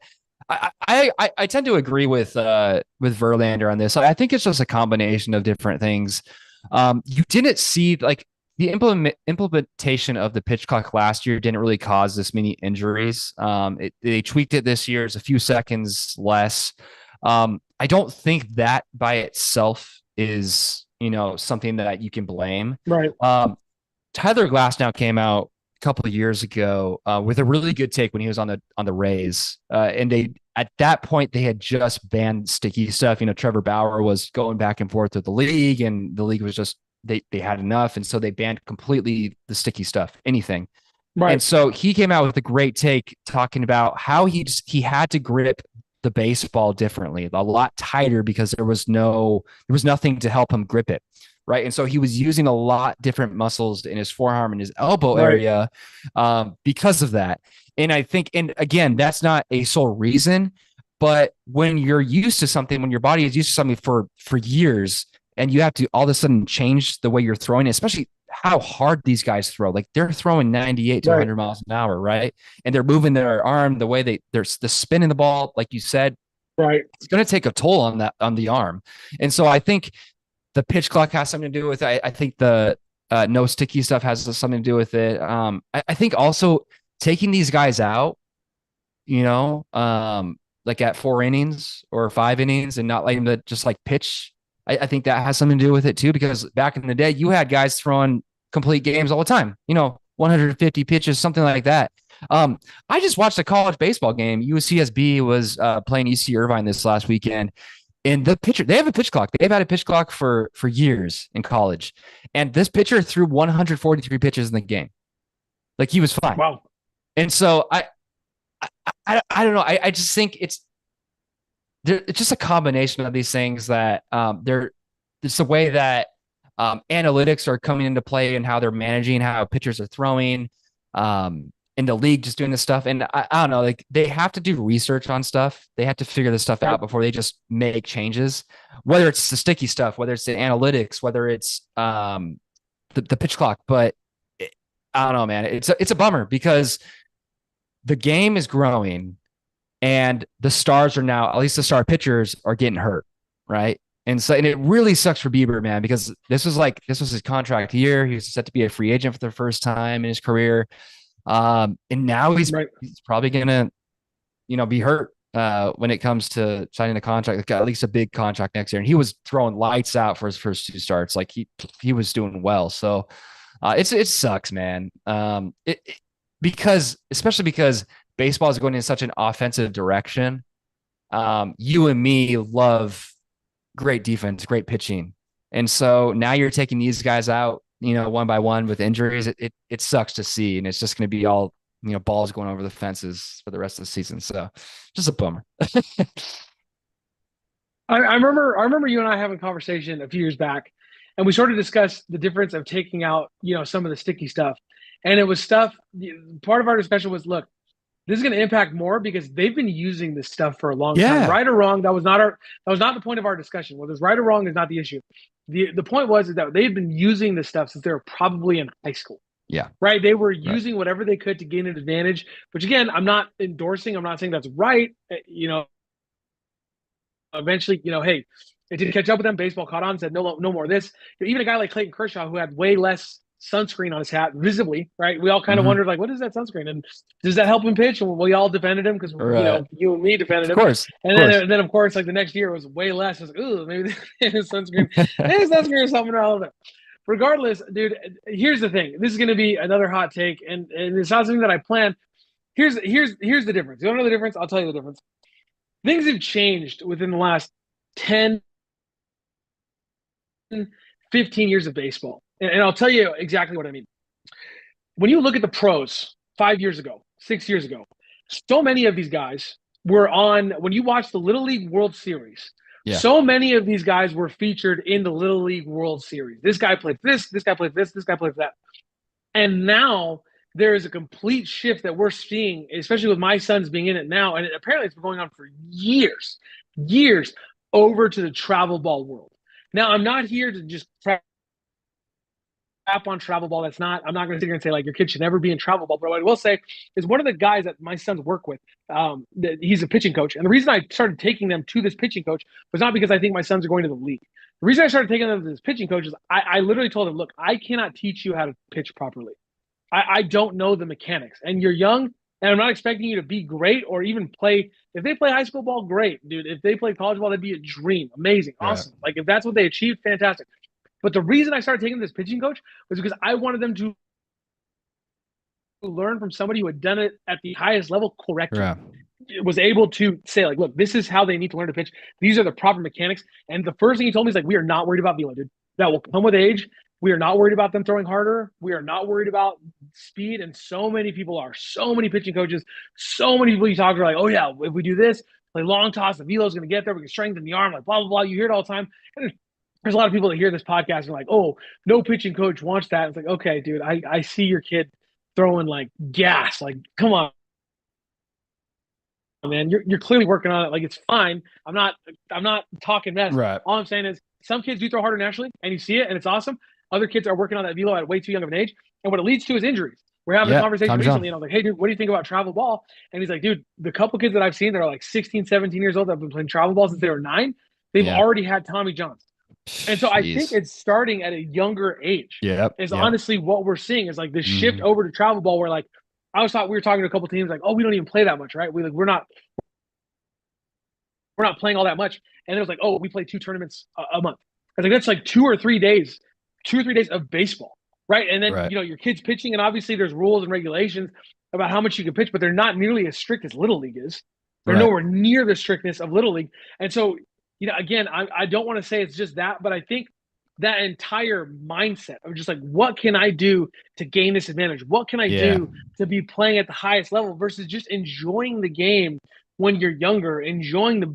Speaker 1: I tend to agree with Verlander on this. I think it's just a combination of different things. You didn't see like the implementation of the pitch clock last year didn't really cause this many injuries. They tweaked it this year; it's a few seconds less. I don't think that by itself is something that you can blame.
Speaker 2: right,
Speaker 1: Tyler Glass now came out a couple of years ago with a really good take when he was on the Rays, and they at that point they had just banned sticky stuff. Trevor Bauer was going back and forth with the league, and the league was just they had enough, and so they banned completely the sticky stuff, anything. And
Speaker 2: right,
Speaker 1: so he came out with a great take talking about how he had to grip the baseball differently, a lot tighter because there was nothing to help him grip it. Right. And so he was using a lot different muscles in his forearm and his elbow
Speaker 2: right,
Speaker 1: area because of that. And I think, and again, that's not a sole reason, but when you're used to something, when your body is used to something for years, and you have to all of a sudden change the way you're throwing it, especially how hard these guys throw. Like they're throwing 98 to
Speaker 2: right,
Speaker 1: 100 miles an hour, right? And they're moving their arm the way there's the spin in the ball, like you said,
Speaker 2: right,
Speaker 1: it's going to take a toll on the arm. And so I think the pitch clock has something to do with it. I think the no sticky stuff has something to do with it. I think also taking these guys out, like at 4 innings or 5 innings and not letting them just like pitch. I think that has something to do with it too, because back in the day, you had guys throwing complete games all the time, 150 pitches, something like that. I just watched a college baseball game. UCSB was playing EC Irvine this last weekend. And they have a pitch clock. They've had a pitch clock for years in college. And this pitcher threw 143 pitches in the game. Like he was fine.
Speaker 2: wow,
Speaker 1: And so I don't know. I just think it's just a combination of these things that it's the way that analytics are coming into play and how they're managing how pitchers are throwing. In the league just doing this stuff. And I don't know, like they have to do research on stuff. They have to figure this stuff
Speaker 2: right.
Speaker 1: out before they just make changes, whether it's the sticky stuff, whether it's the analytics, whether it's the pitch clock. But I don't know, man. It's a bummer because the game is growing and the stars are now, at least the star pitchers are getting hurt. Right. And it really sucks for Bieber, man, because this was his contract year. He was set to be a free agent for the first time in his career. And now he's
Speaker 2: Right.
Speaker 1: probably gonna, be hurt when it comes to signing a contract, like at least a big contract next year. And he was throwing lights out for his first two starts. Like he was doing well. So it sucks, man. Especially because baseball is going in such an offensive direction. You and me love great defense, great pitching. And so now you're taking these guys out, one by one with injuries. It sucks to see. And it's just going to be all, balls going over the fences for the rest of the season. So just a bummer.
Speaker 2: I remember you and I having a conversation a few years back, and we sort of discussed the difference of taking out, some of the sticky stuff. And it was stuff, part of our discussion was, look, this is going to impact more because they've been using this stuff for a long time.
Speaker 1: Yeah.
Speaker 2: Right or wrong, that was not the point of our discussion. Whether it's right or wrong is not the issue. The point was is that they've been using this stuff since they were probably in high school.
Speaker 1: Yeah.
Speaker 2: Right? They were
Speaker 1: Right.
Speaker 2: using whatever they could to gain an advantage, which again, I'm not endorsing, I'm not saying that's right. Eventually, hey, it did catch up with them. Baseball caught on, said no more of this. Even a guy like Clayton Kershaw, who had way less sunscreen on his hat visibly, right? We all kind of
Speaker 1: Mm-hmm.
Speaker 2: wondered, like, what is that sunscreen? And does that help him pitch? And we all defended him because,
Speaker 1: Right.
Speaker 2: you and me defended
Speaker 1: Of
Speaker 2: him.
Speaker 1: course.
Speaker 2: And
Speaker 1: Of course.
Speaker 2: then, of course, like the next year was way less. I was like, ooh, maybe his sunscreen is helping out a little bit. regardless, dude, here's the thing. This is going to be another hot take, and it's not something that I planned. Here's the difference. You want to know the difference? I'll tell you the difference. Things have changed within the last 10, 15 years of baseball. And I'll tell you exactly what I mean. When you look at the pros 5 years ago, 6 years ago, so many of these guys were on, when you watch the Little League World Series,
Speaker 1: Yeah.
Speaker 2: so many of these guys were featured in the Little League World Series. This guy played this guy played this guy played that. And now there is a complete shift that we're seeing, especially with my sons being in it now. And apparently it's been going on for years, over to the travel ball world. Now, I'm not here to just crap on travel ball. I'm not going to sit here and say like your kid should never be in travel ball. But what I will say is one of the guys that my sons work with, he's a pitching coach. And the reason I started taking them to this pitching coach was not because I think my sons are going to the league. The reason I started taking them to this pitching coach is I literally told him, look, I cannot teach you how to pitch properly. I don't know the mechanics. And you're young, and I'm not expecting you to be great or even play. If they play high school ball, great, dude. If they play college ball, that'd be a dream. Amazing.
Speaker 1: Right.
Speaker 2: Awesome. Like if that's what they achieved, fantastic. But the reason I started taking this pitching coach was because I wanted them to learn from somebody who had done it at the highest level correctly.
Speaker 1: Right.
Speaker 2: Was able to say, like, look, this is how they need to learn to pitch. These are the proper mechanics. And the first thing he told me is like, we are not worried about velo, dude. That will come with age. We are not worried about them throwing harder. We are not worried about speed. And so many people are. So many pitching coaches, so many people you talk to are like, oh, yeah, if we do this, play long toss, the velo is going to get there. We can strengthen the arm, like blah, blah, blah. You hear it all the time. And there's a lot of people that hear this podcast and are like, oh, no pitching coach wants that. It's like, okay, dude, I see your kid throwing like gas. Like, come on, man. You're clearly working on it. Like, it's fine. I'm not talking mess.
Speaker 1: Right.
Speaker 2: All I'm saying is some kids do throw harder naturally, and you see it, and it's awesome. Other kids are working on that velo at way too young of an age. And what it leads to is injuries. We're having a conversation recently, and I was like, hey, dude, what do you think about travel ball? And he's like, dude, the couple kids that I've seen that are like 16, 17 years old that have been playing travel ball since they were 9, they've already had Tommy Johns. And so I think it's starting at a younger age. Is honestly what we're seeing is like this shift over to travel ball where like we were talking to a couple teams like, oh, we don't even play that much, right? We're not playing all that much. And it was like, oh, we play 2 tournaments a month. I was like, that's like 2 or 3 days of baseball, right? And then your kid's pitching, and obviously there's rules and regulations about how much you can pitch, but they're not nearly as strict as Little League is. They're nowhere near the strictness of Little League. And so, again, I don't want to say it's just that, but I think that entire mindset of just like, what can I do to gain this advantage? What can I do to be playing at the highest level versus just enjoying the game when you're younger, enjoying the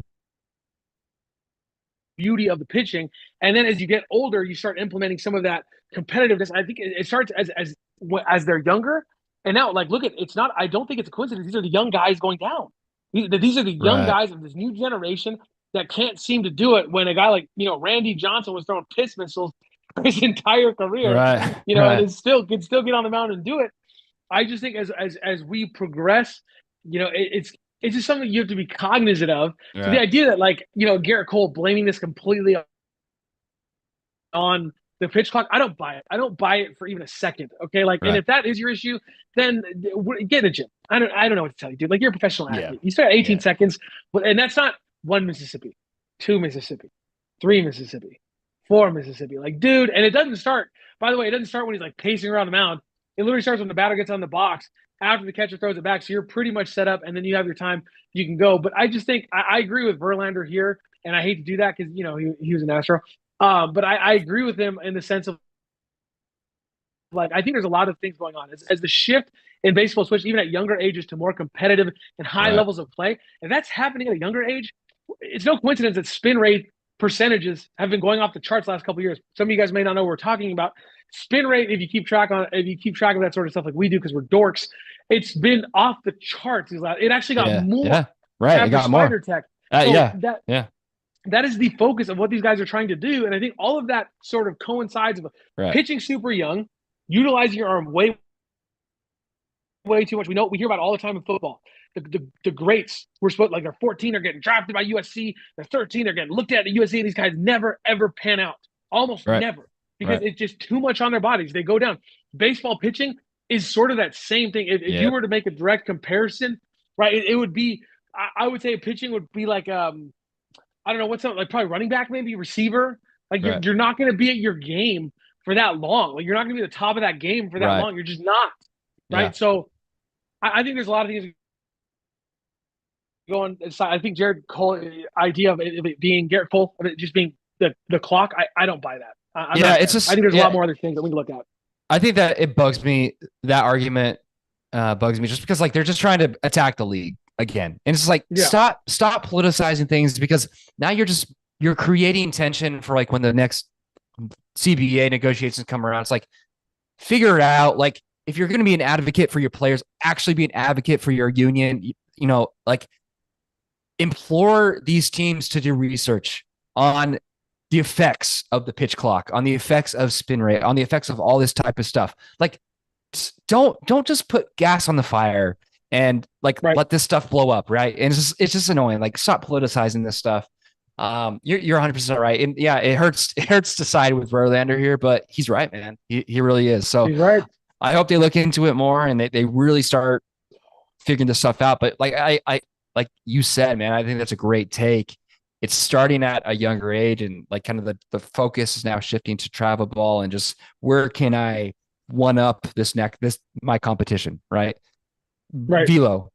Speaker 2: beauty of the pitching. And then as you get older, you start implementing some of that competitiveness. I think it starts as they're younger. And now, like, look at it's not. I don't think it's a coincidence. These are the young guys going down. These are the young guys of this new generation that can't seem to do it. When a guy like Randy Johnson was throwing piss missiles his entire career, and it still can get on the mound and do it. I just think as we progress, it's just something you have to be cognizant of. So the idea that like Garrett Cole blaming this completely on the pitch clock, I don't buy it. I don't buy it for even a second. Okay, like, and if that is your issue, then get in the gym. I don't know what to tell you, dude. Like, you're a professional athlete. You still got 18 seconds, and that's not 1 Mississippi, 2 Mississippi, 3 Mississippi, 4 Mississippi. Like, dude, and it doesn't start. By the way, it doesn't start when he's like pacing around the mound. It literally starts when the batter gets on the box after the catcher throws it back. So you're pretty much set up, and then you have your time. You can go. But I just think I agree with Verlander here, and I hate to do that because he was an Astro. But I agree with him in the sense of like I think there's a lot of things going on as the shift in baseball switch even at younger ages to more competitive and high levels of play. If that's happening at a younger age, it's no coincidence that spin rate percentages have been going off the charts last couple of years. Some of you guys may not know what we're talking about. Spin rate, if you keep track of that sort of stuff like we do because we're dorks, it's been off the charts. It actually got more.
Speaker 1: Yeah, right.
Speaker 2: After
Speaker 1: it got
Speaker 2: Spider
Speaker 1: more.
Speaker 2: Tech. That is the focus of what these guys are trying to do. And I think all of that sort of coincides with pitching super young, utilizing your arm way too much. We hear about it all the time in football. The greats we're supposed like they're 14, they're getting drafted by USC. They're 13, they're getting looked at USC. These guys never ever pan out, almost never, because it's just too much on their bodies. They go down. Baseball pitching is sort of that same thing. If you were to make a direct comparison, right, it would be. I would say pitching would be like I don't know what's up, like probably running back, maybe receiver. Like you're not going to be at your game for that long. Like you're not going to be the top of that game for that
Speaker 1: Right.
Speaker 2: long. You're just not.
Speaker 1: Yeah.
Speaker 2: Right. So I think there's a lot of things going. I think Jared Cole idea of it being Garrett Cole of it just being the clock. I don't buy that. I'm
Speaker 1: Yeah.
Speaker 2: not
Speaker 1: It's
Speaker 2: there. I
Speaker 1: just,
Speaker 2: think there's a lot
Speaker 1: yeah.
Speaker 2: more other things that we can look at.
Speaker 1: I think that it bugs me. That argument bugs me just because like they're just trying to attack the league again. And it's like,
Speaker 2: Yeah.
Speaker 1: stop politicizing things because now you're creating tension for like when the next CBA negotiations come around. It's like, figure it out. Like, if you're going to be an advocate for your players, actually be an advocate for your union. Like implore these teams to do research on the effects of the pitch clock, on the effects of spin rate, on the effects of all this type of stuff. Like, don't just put gas on the fire and like
Speaker 2: Right.
Speaker 1: let this stuff blow up, right? And it's just annoying. Like, stop politicizing this stuff. You're 100% right, and yeah, it hurts to side with Verlander here, but he's right, man. He really is. So
Speaker 2: He's right.
Speaker 1: I hope they look into it more and they really start figuring this stuff out. But like like you said, man, I think that's a great take. It's starting at a younger age, and like kind of the focus is now shifting to travel ball and just where can I one up this my competition, right?
Speaker 2: Right.
Speaker 1: Velo,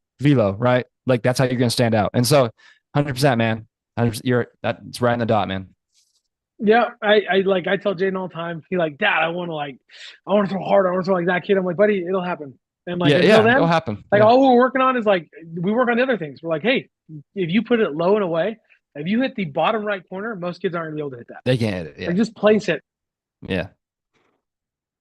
Speaker 1: right? Like that's how you're gonna stand out. And so 100%, man. 100%, that's right in the dot, man.
Speaker 2: Yeah, I tell Jaden all the time. He like, Dad, I want to throw harder. I want to throw like that kid. I'm like, buddy, it'll happen. And like
Speaker 1: Yeah,
Speaker 2: until
Speaker 1: yeah, it'll
Speaker 2: then,
Speaker 1: happen.
Speaker 2: like
Speaker 1: Yeah,
Speaker 2: all we're working on is like we work on the other things. We're like, hey, if you put it low and away, if you hit the bottom right corner, most kids aren't gonna be able to hit that.
Speaker 1: they can hit it. Yeah,
Speaker 2: Like just place it.
Speaker 1: yeah,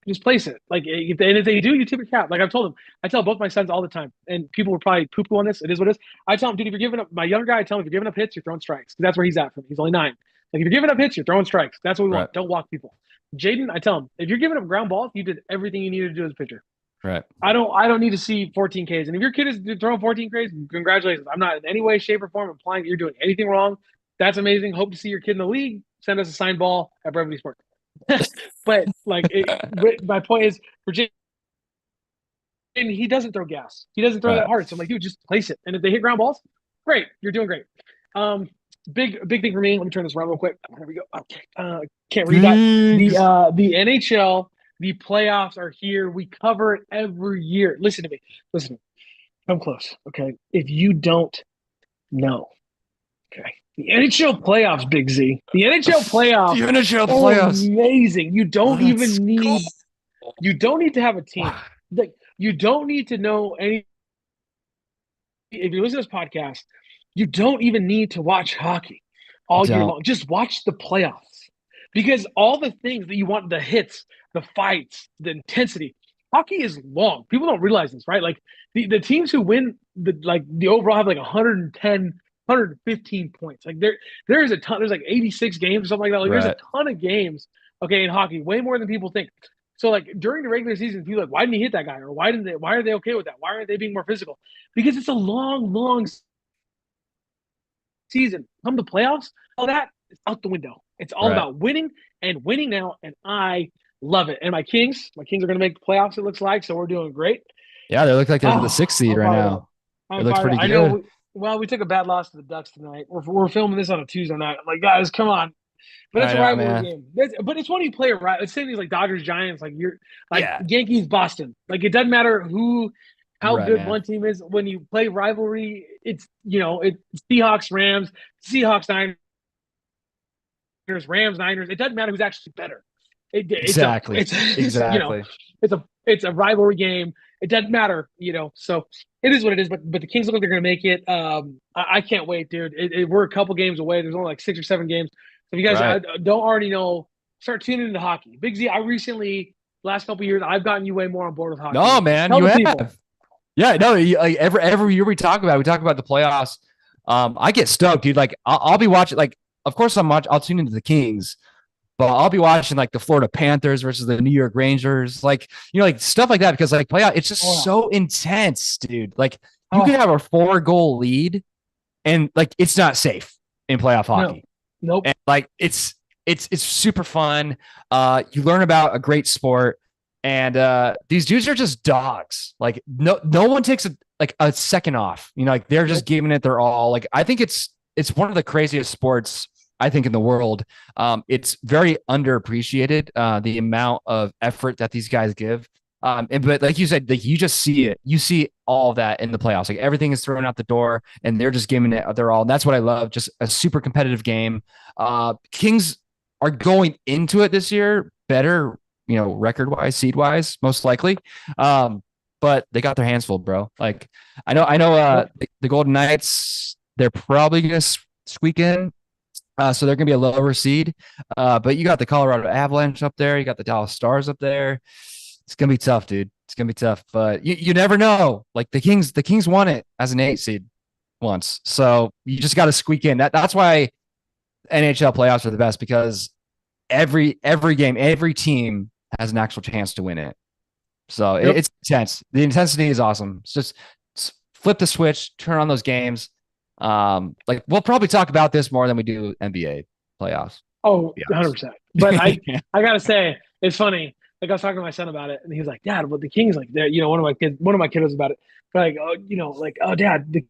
Speaker 2: Just place it. Like if they do, you tip your cap. Like I've told them, I tell both my sons all the time, and people will probably poo poo on this. It is what it is. I tell them, dude, if you're giving up, my younger guy, I tell him, if you're giving up hits, you're throwing strikes. That's where he's at for me. He's only 9. Like if you're giving up hits, you're throwing strikes. That's what we
Speaker 1: right,
Speaker 2: want. Don't walk people. Jaden, I tell him, if you're giving up ground balls, you did everything you needed to do as a pitcher.
Speaker 1: right.
Speaker 2: I don't need to see 14 Ks. And if your kid is throwing 14 Ks, congratulations. I'm not in any way, shape, or form implying that you're doing anything wrong. That's amazing. Hope to see your kid in the league. Send us a signed ball at Brevity Sports. But my point is for Jaden, he doesn't throw gas. He doesn't throw
Speaker 1: Right.
Speaker 2: that hard. So I'm like, dude, just place it. And if they hit ground balls, great. You're doing great. Big thing for me. Let me turn this around real quick. There we go. Okay. Can't read that. The NHL, the playoffs are here. We cover it every year. Listen to me. Listen to me. Come close. Okay. If you don't know, okay. The NHL playoffs, Big Z. The NHL playoffs
Speaker 1: The NHL
Speaker 2: are
Speaker 1: playoffs.
Speaker 2: amazing.
Speaker 1: Let's go.
Speaker 2: You don't need to have a team. Like you don't need to know any. If you listen to this podcast, you don't even need to watch hockey all year
Speaker 1: Don't.
Speaker 2: long. Just watch the playoffs because all the things that you want, the hits, the fights, the intensity, hockey is long. People don't realize this, right? Like the teams who win the overall have like 110, 115 points. Like there is a ton. There's like 86 games or something like that. Like there's a
Speaker 1: Right.
Speaker 2: ton of games. Okay, in hockey, way more than people think. So like during the regular season, people are like, why didn't he hit that guy? Or why are they okay with that? Why aren't they being more physical? Because it's a long season. Come the playoffs, all that is out the window. It's all
Speaker 1: Right.
Speaker 2: about winning and winning now, and I love it. And my Kings are going to make the playoffs. It looks like so. We're doing great.
Speaker 1: Yeah, they look like they're the
Speaker 2: Oh,
Speaker 1: sixth seed
Speaker 2: I'm
Speaker 1: right
Speaker 2: fired up.
Speaker 1: now. It
Speaker 2: I'm
Speaker 1: looks
Speaker 2: fired up.
Speaker 1: pretty
Speaker 2: I know.
Speaker 1: good.
Speaker 2: Well, we took a bad loss to the Ducks tonight. We're filming this on a Tuesday night. I'm like, guys, come on. But it's
Speaker 1: I
Speaker 2: a
Speaker 1: know,
Speaker 2: rivalry
Speaker 1: man.
Speaker 2: game. But it's when you play right. It's same things like Dodgers, Giants. Like you're like
Speaker 1: Yeah.
Speaker 2: Yankees, Boston. Like it doesn't matter how
Speaker 1: Right,
Speaker 2: good
Speaker 1: man.
Speaker 2: one team is. When you play rivalry, it's it's Seahawks, Rams, Seahawks, Niners, Rams, Niners. It doesn't matter who's actually better.
Speaker 1: Exactly.
Speaker 2: It's
Speaker 1: Exactly.
Speaker 2: it's a rivalry game. It doesn't matter. So it is what it is. But the Kings look like they're going to make it. I can't wait, dude. We're a couple games away. There's only like 6 or 7 games. So if you guys
Speaker 1: Right.
Speaker 2: don't already know, start tuning into hockey. Big Z, I recently last couple years I've gotten you way more on board with
Speaker 1: No,
Speaker 2: hockey.
Speaker 1: man,
Speaker 2: Tell
Speaker 1: you
Speaker 2: the people.
Speaker 1: have. Yeah, no, like every year we talk about the playoffs. I get stoked, dude. Like I'll be watching. Like, of course, I'll tune into the Kings, but I'll be watching like the Florida Panthers versus the New York Rangers, like like stuff like that because like playoff, it's just
Speaker 2: Oh,
Speaker 1: so intense, dude. Like you can
Speaker 2: oh
Speaker 1: have a 4-goal lead, and like it's not safe in playoff
Speaker 2: no,
Speaker 1: hockey,
Speaker 2: nope,
Speaker 1: and like it's super fun. You learn about a great sport, and these dudes are just dogs. Like no one takes a second off. Like they're just
Speaker 2: nope.
Speaker 1: giving it their all. Like I think it's one of the craziest sports I think, in the world. It's very underappreciated, the amount of effort that these guys give. But like you said, like you just see it. You see all of that in the playoffs. Like everything is thrown out the door, and they're just giving it their all. And that's what I love. Just a super competitive game. Kings are going into it this year better, record wise, seed wise, most likely. But they got their hands full, bro. Like I know,
Speaker 2: Yep.
Speaker 1: the Golden Knights, they're probably gonna squeak in. So they're gonna be a lower seed. But you got the Colorado Avalanche up there, you got the Dallas Stars up there. It's gonna be tough, dude. It's gonna be tough. But you never know. Like the Kings won it as an 8 seed once. So you just gotta squeak in. That's why NHL playoffs are the best, because every game, every team has an actual chance to win it. So
Speaker 2: Yep.
Speaker 1: it's intense. The intensity is awesome. It's just flip the switch, turn on those games. Like we'll probably talk about this more than we do NBA playoffs. To
Speaker 2: Oh,
Speaker 1: be
Speaker 2: 100%. But I,
Speaker 1: honest.
Speaker 2: I gotta say, it's funny. Like I was talking to my son about it, and he was like, "Dad, but the Kings, like, they're, one of my kids was about it. But like, oh, like, oh, Dad, the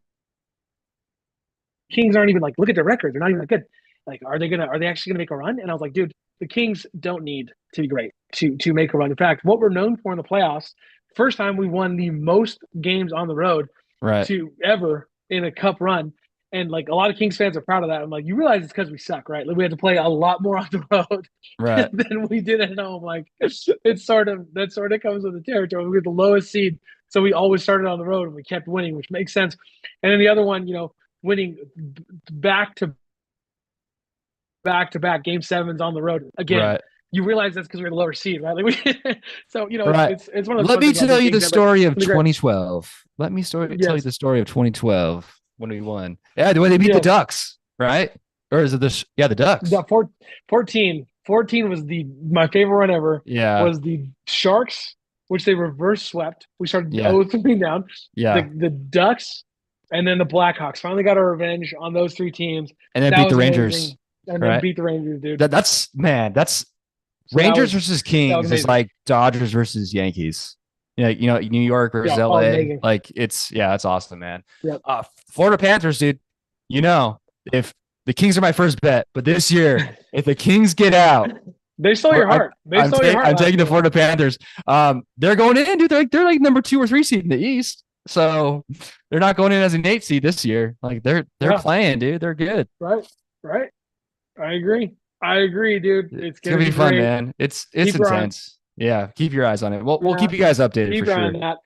Speaker 2: Kings aren't even like, look at their record. They're not even that good. Like, are they actually gonna make a run?" And I was like, dude, the Kings don't need to be great to make a run. In fact, what we're known for in the playoffs, first time we won the most games on the road
Speaker 1: Right.
Speaker 2: to ever in a cup run. And like a lot of Kings fans are proud of that. I'm like, you realize it's because we suck, right? Like we had to play a lot more on the road
Speaker 1: Right.
Speaker 2: than we did at home. Like it's sort of comes with the territory. We were the lowest seed, so we always started on the road and we kept winning, which makes sense. And then the other one, winning back to back game sevens on the road again.
Speaker 1: Right.
Speaker 2: You realize that's because we're the lower seed, right? Like so
Speaker 1: Right.
Speaker 2: it's one of those
Speaker 1: Let
Speaker 2: fun
Speaker 1: me
Speaker 2: things about
Speaker 1: tell
Speaker 2: being
Speaker 1: you the
Speaker 2: Kings, but
Speaker 1: story of
Speaker 2: really great.
Speaker 1: 2012. Let me tell you
Speaker 2: Yes,
Speaker 1: the story of 2012 when we won. Yeah, the way they beat the
Speaker 2: yes.
Speaker 1: Ducks, right? Or is it the
Speaker 2: The
Speaker 1: Ducks?
Speaker 2: 14 was the my favorite one ever.
Speaker 1: Yeah.
Speaker 2: Was the Sharks, which they reverse swept. We started
Speaker 1: Yeah.
Speaker 2: 0-3 down. The
Speaker 1: Yeah.
Speaker 2: the Ducks, and then the Blackhawks finally got our revenge on those three teams.
Speaker 1: And then
Speaker 2: That
Speaker 1: beat the
Speaker 2: was
Speaker 1: Rangers,
Speaker 2: amazing. And then
Speaker 1: right?
Speaker 2: beat the Rangers, dude.
Speaker 1: That's man, that's
Speaker 2: So
Speaker 1: Rangers versus
Speaker 2: that was
Speaker 1: Kings is
Speaker 2: amazing.
Speaker 1: like Dodgers versus Yankees. Yeah, New York versus
Speaker 2: Yeah, oh,
Speaker 1: LA.
Speaker 2: amazing.
Speaker 1: Like it's awesome, man.
Speaker 2: Yep.
Speaker 1: Florida Panthers, dude. You know, if the Kings are my first bet, but this year, if the Kings get out,
Speaker 2: They stole your heart. They stole your heart
Speaker 1: I'm
Speaker 2: last
Speaker 1: taking the
Speaker 2: year.
Speaker 1: Florida Panthers. They're going in, dude. They're like number 2 or 3 seed in the East. So they're not going in as an 8 seed this year. Like they're
Speaker 2: Yeah,
Speaker 1: playing, dude. They're good.
Speaker 2: right, right. I agree. I agree, dude. It's
Speaker 1: It's
Speaker 2: gonna
Speaker 1: gonna be
Speaker 2: be
Speaker 1: fun,
Speaker 2: great.
Speaker 1: man. It's
Speaker 2: Keep your eye on,
Speaker 1: intense. Yeah, keep your eyes on it. We'll
Speaker 2: yeah,
Speaker 1: keep you guys updated
Speaker 2: keep
Speaker 1: for
Speaker 2: your eye on
Speaker 1: sure.
Speaker 2: that.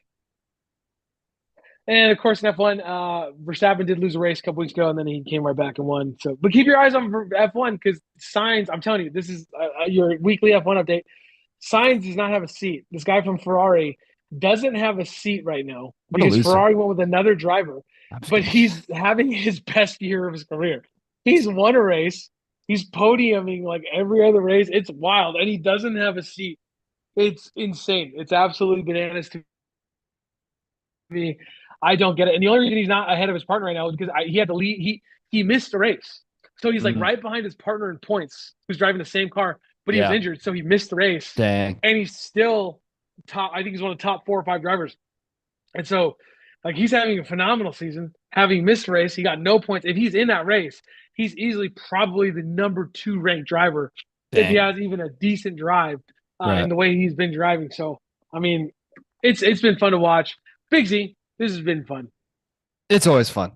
Speaker 2: And of course, in F1, Verstappen did lose a race a couple weeks ago, and then he came right back and won. So, but keep your eyes on F1 because Signs. I'm telling you, this is your weekly F1 update. Signs does not have a seat. This guy from Ferrari doesn't have a seat right now
Speaker 1: What a
Speaker 2: because
Speaker 1: loser.
Speaker 2: Ferrari went with another driver,
Speaker 1: I'm just
Speaker 2: but
Speaker 1: kidding.
Speaker 2: he's having his best year of his career. He's won a race. He's podiuming like every other race. It's wild, and he doesn't have a seat. It's insane. It's absolutely bananas to me. I don't get it. And the only reason he's not ahead of his partner right now is because he had to lead. He missed the race, so he's like
Speaker 1: Mm,
Speaker 2: right behind his partner in points, who's driving the same car, but he was
Speaker 1: yeah.
Speaker 2: injured, so he missed the race,
Speaker 1: Dang.
Speaker 2: and he's still top. I think he's one of the top 4 or 5 drivers, and so like he's having a phenomenal season. Having missed the race, he got no points. If he's in that race, he's easily probably the number 2 ranked driver if he
Speaker 1: Dang.
Speaker 2: has even a decent drive in
Speaker 1: Right.
Speaker 2: the way he's been driving. So I mean, it's been fun to watch. Big Z, this has been fun.
Speaker 1: It's always fun.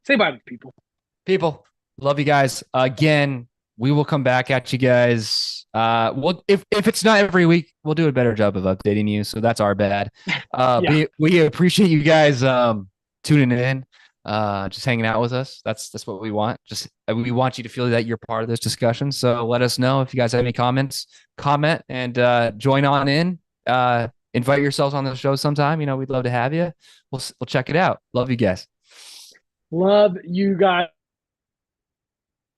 Speaker 2: Say bye to people.
Speaker 1: People, love you guys. Again, we will come back at you guys. Well, if it's not every week, we'll do a better job of updating you. So that's our bad.
Speaker 2: Yeah.
Speaker 1: We appreciate you guys tuning in, just hanging out with us. That's what we want. Just we want you to feel that you're part of this discussion. So let us know if you guys have any comments, comment and join on in. Invite yourselves on the show sometime. We'd love to have you. We'll check it out. Love you guys.
Speaker 2: Love you guys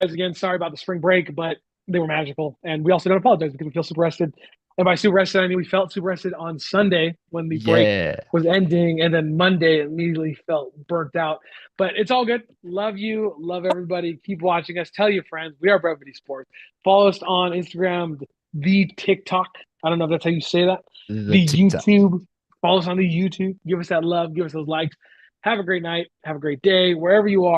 Speaker 2: again. Sorry about the spring break, but they were magical. And we also don't apologize because we feel super rested. And by super rested, I mean we felt super rested on Sunday when the break
Speaker 1: Yeah.
Speaker 2: was ending. And then Monday immediately felt burnt out. But it's all good. Love you. Love everybody. Keep watching us. Tell your friends. We are Brevity Sports. Follow us on Instagram, the TikTok. I don't know if that's how you say that.
Speaker 1: The
Speaker 2: The
Speaker 1: TikTok.
Speaker 2: YouTube. Follow us on the YouTube. Give us that love. Give us those likes. Have a great night. Have a great day. Wherever you are.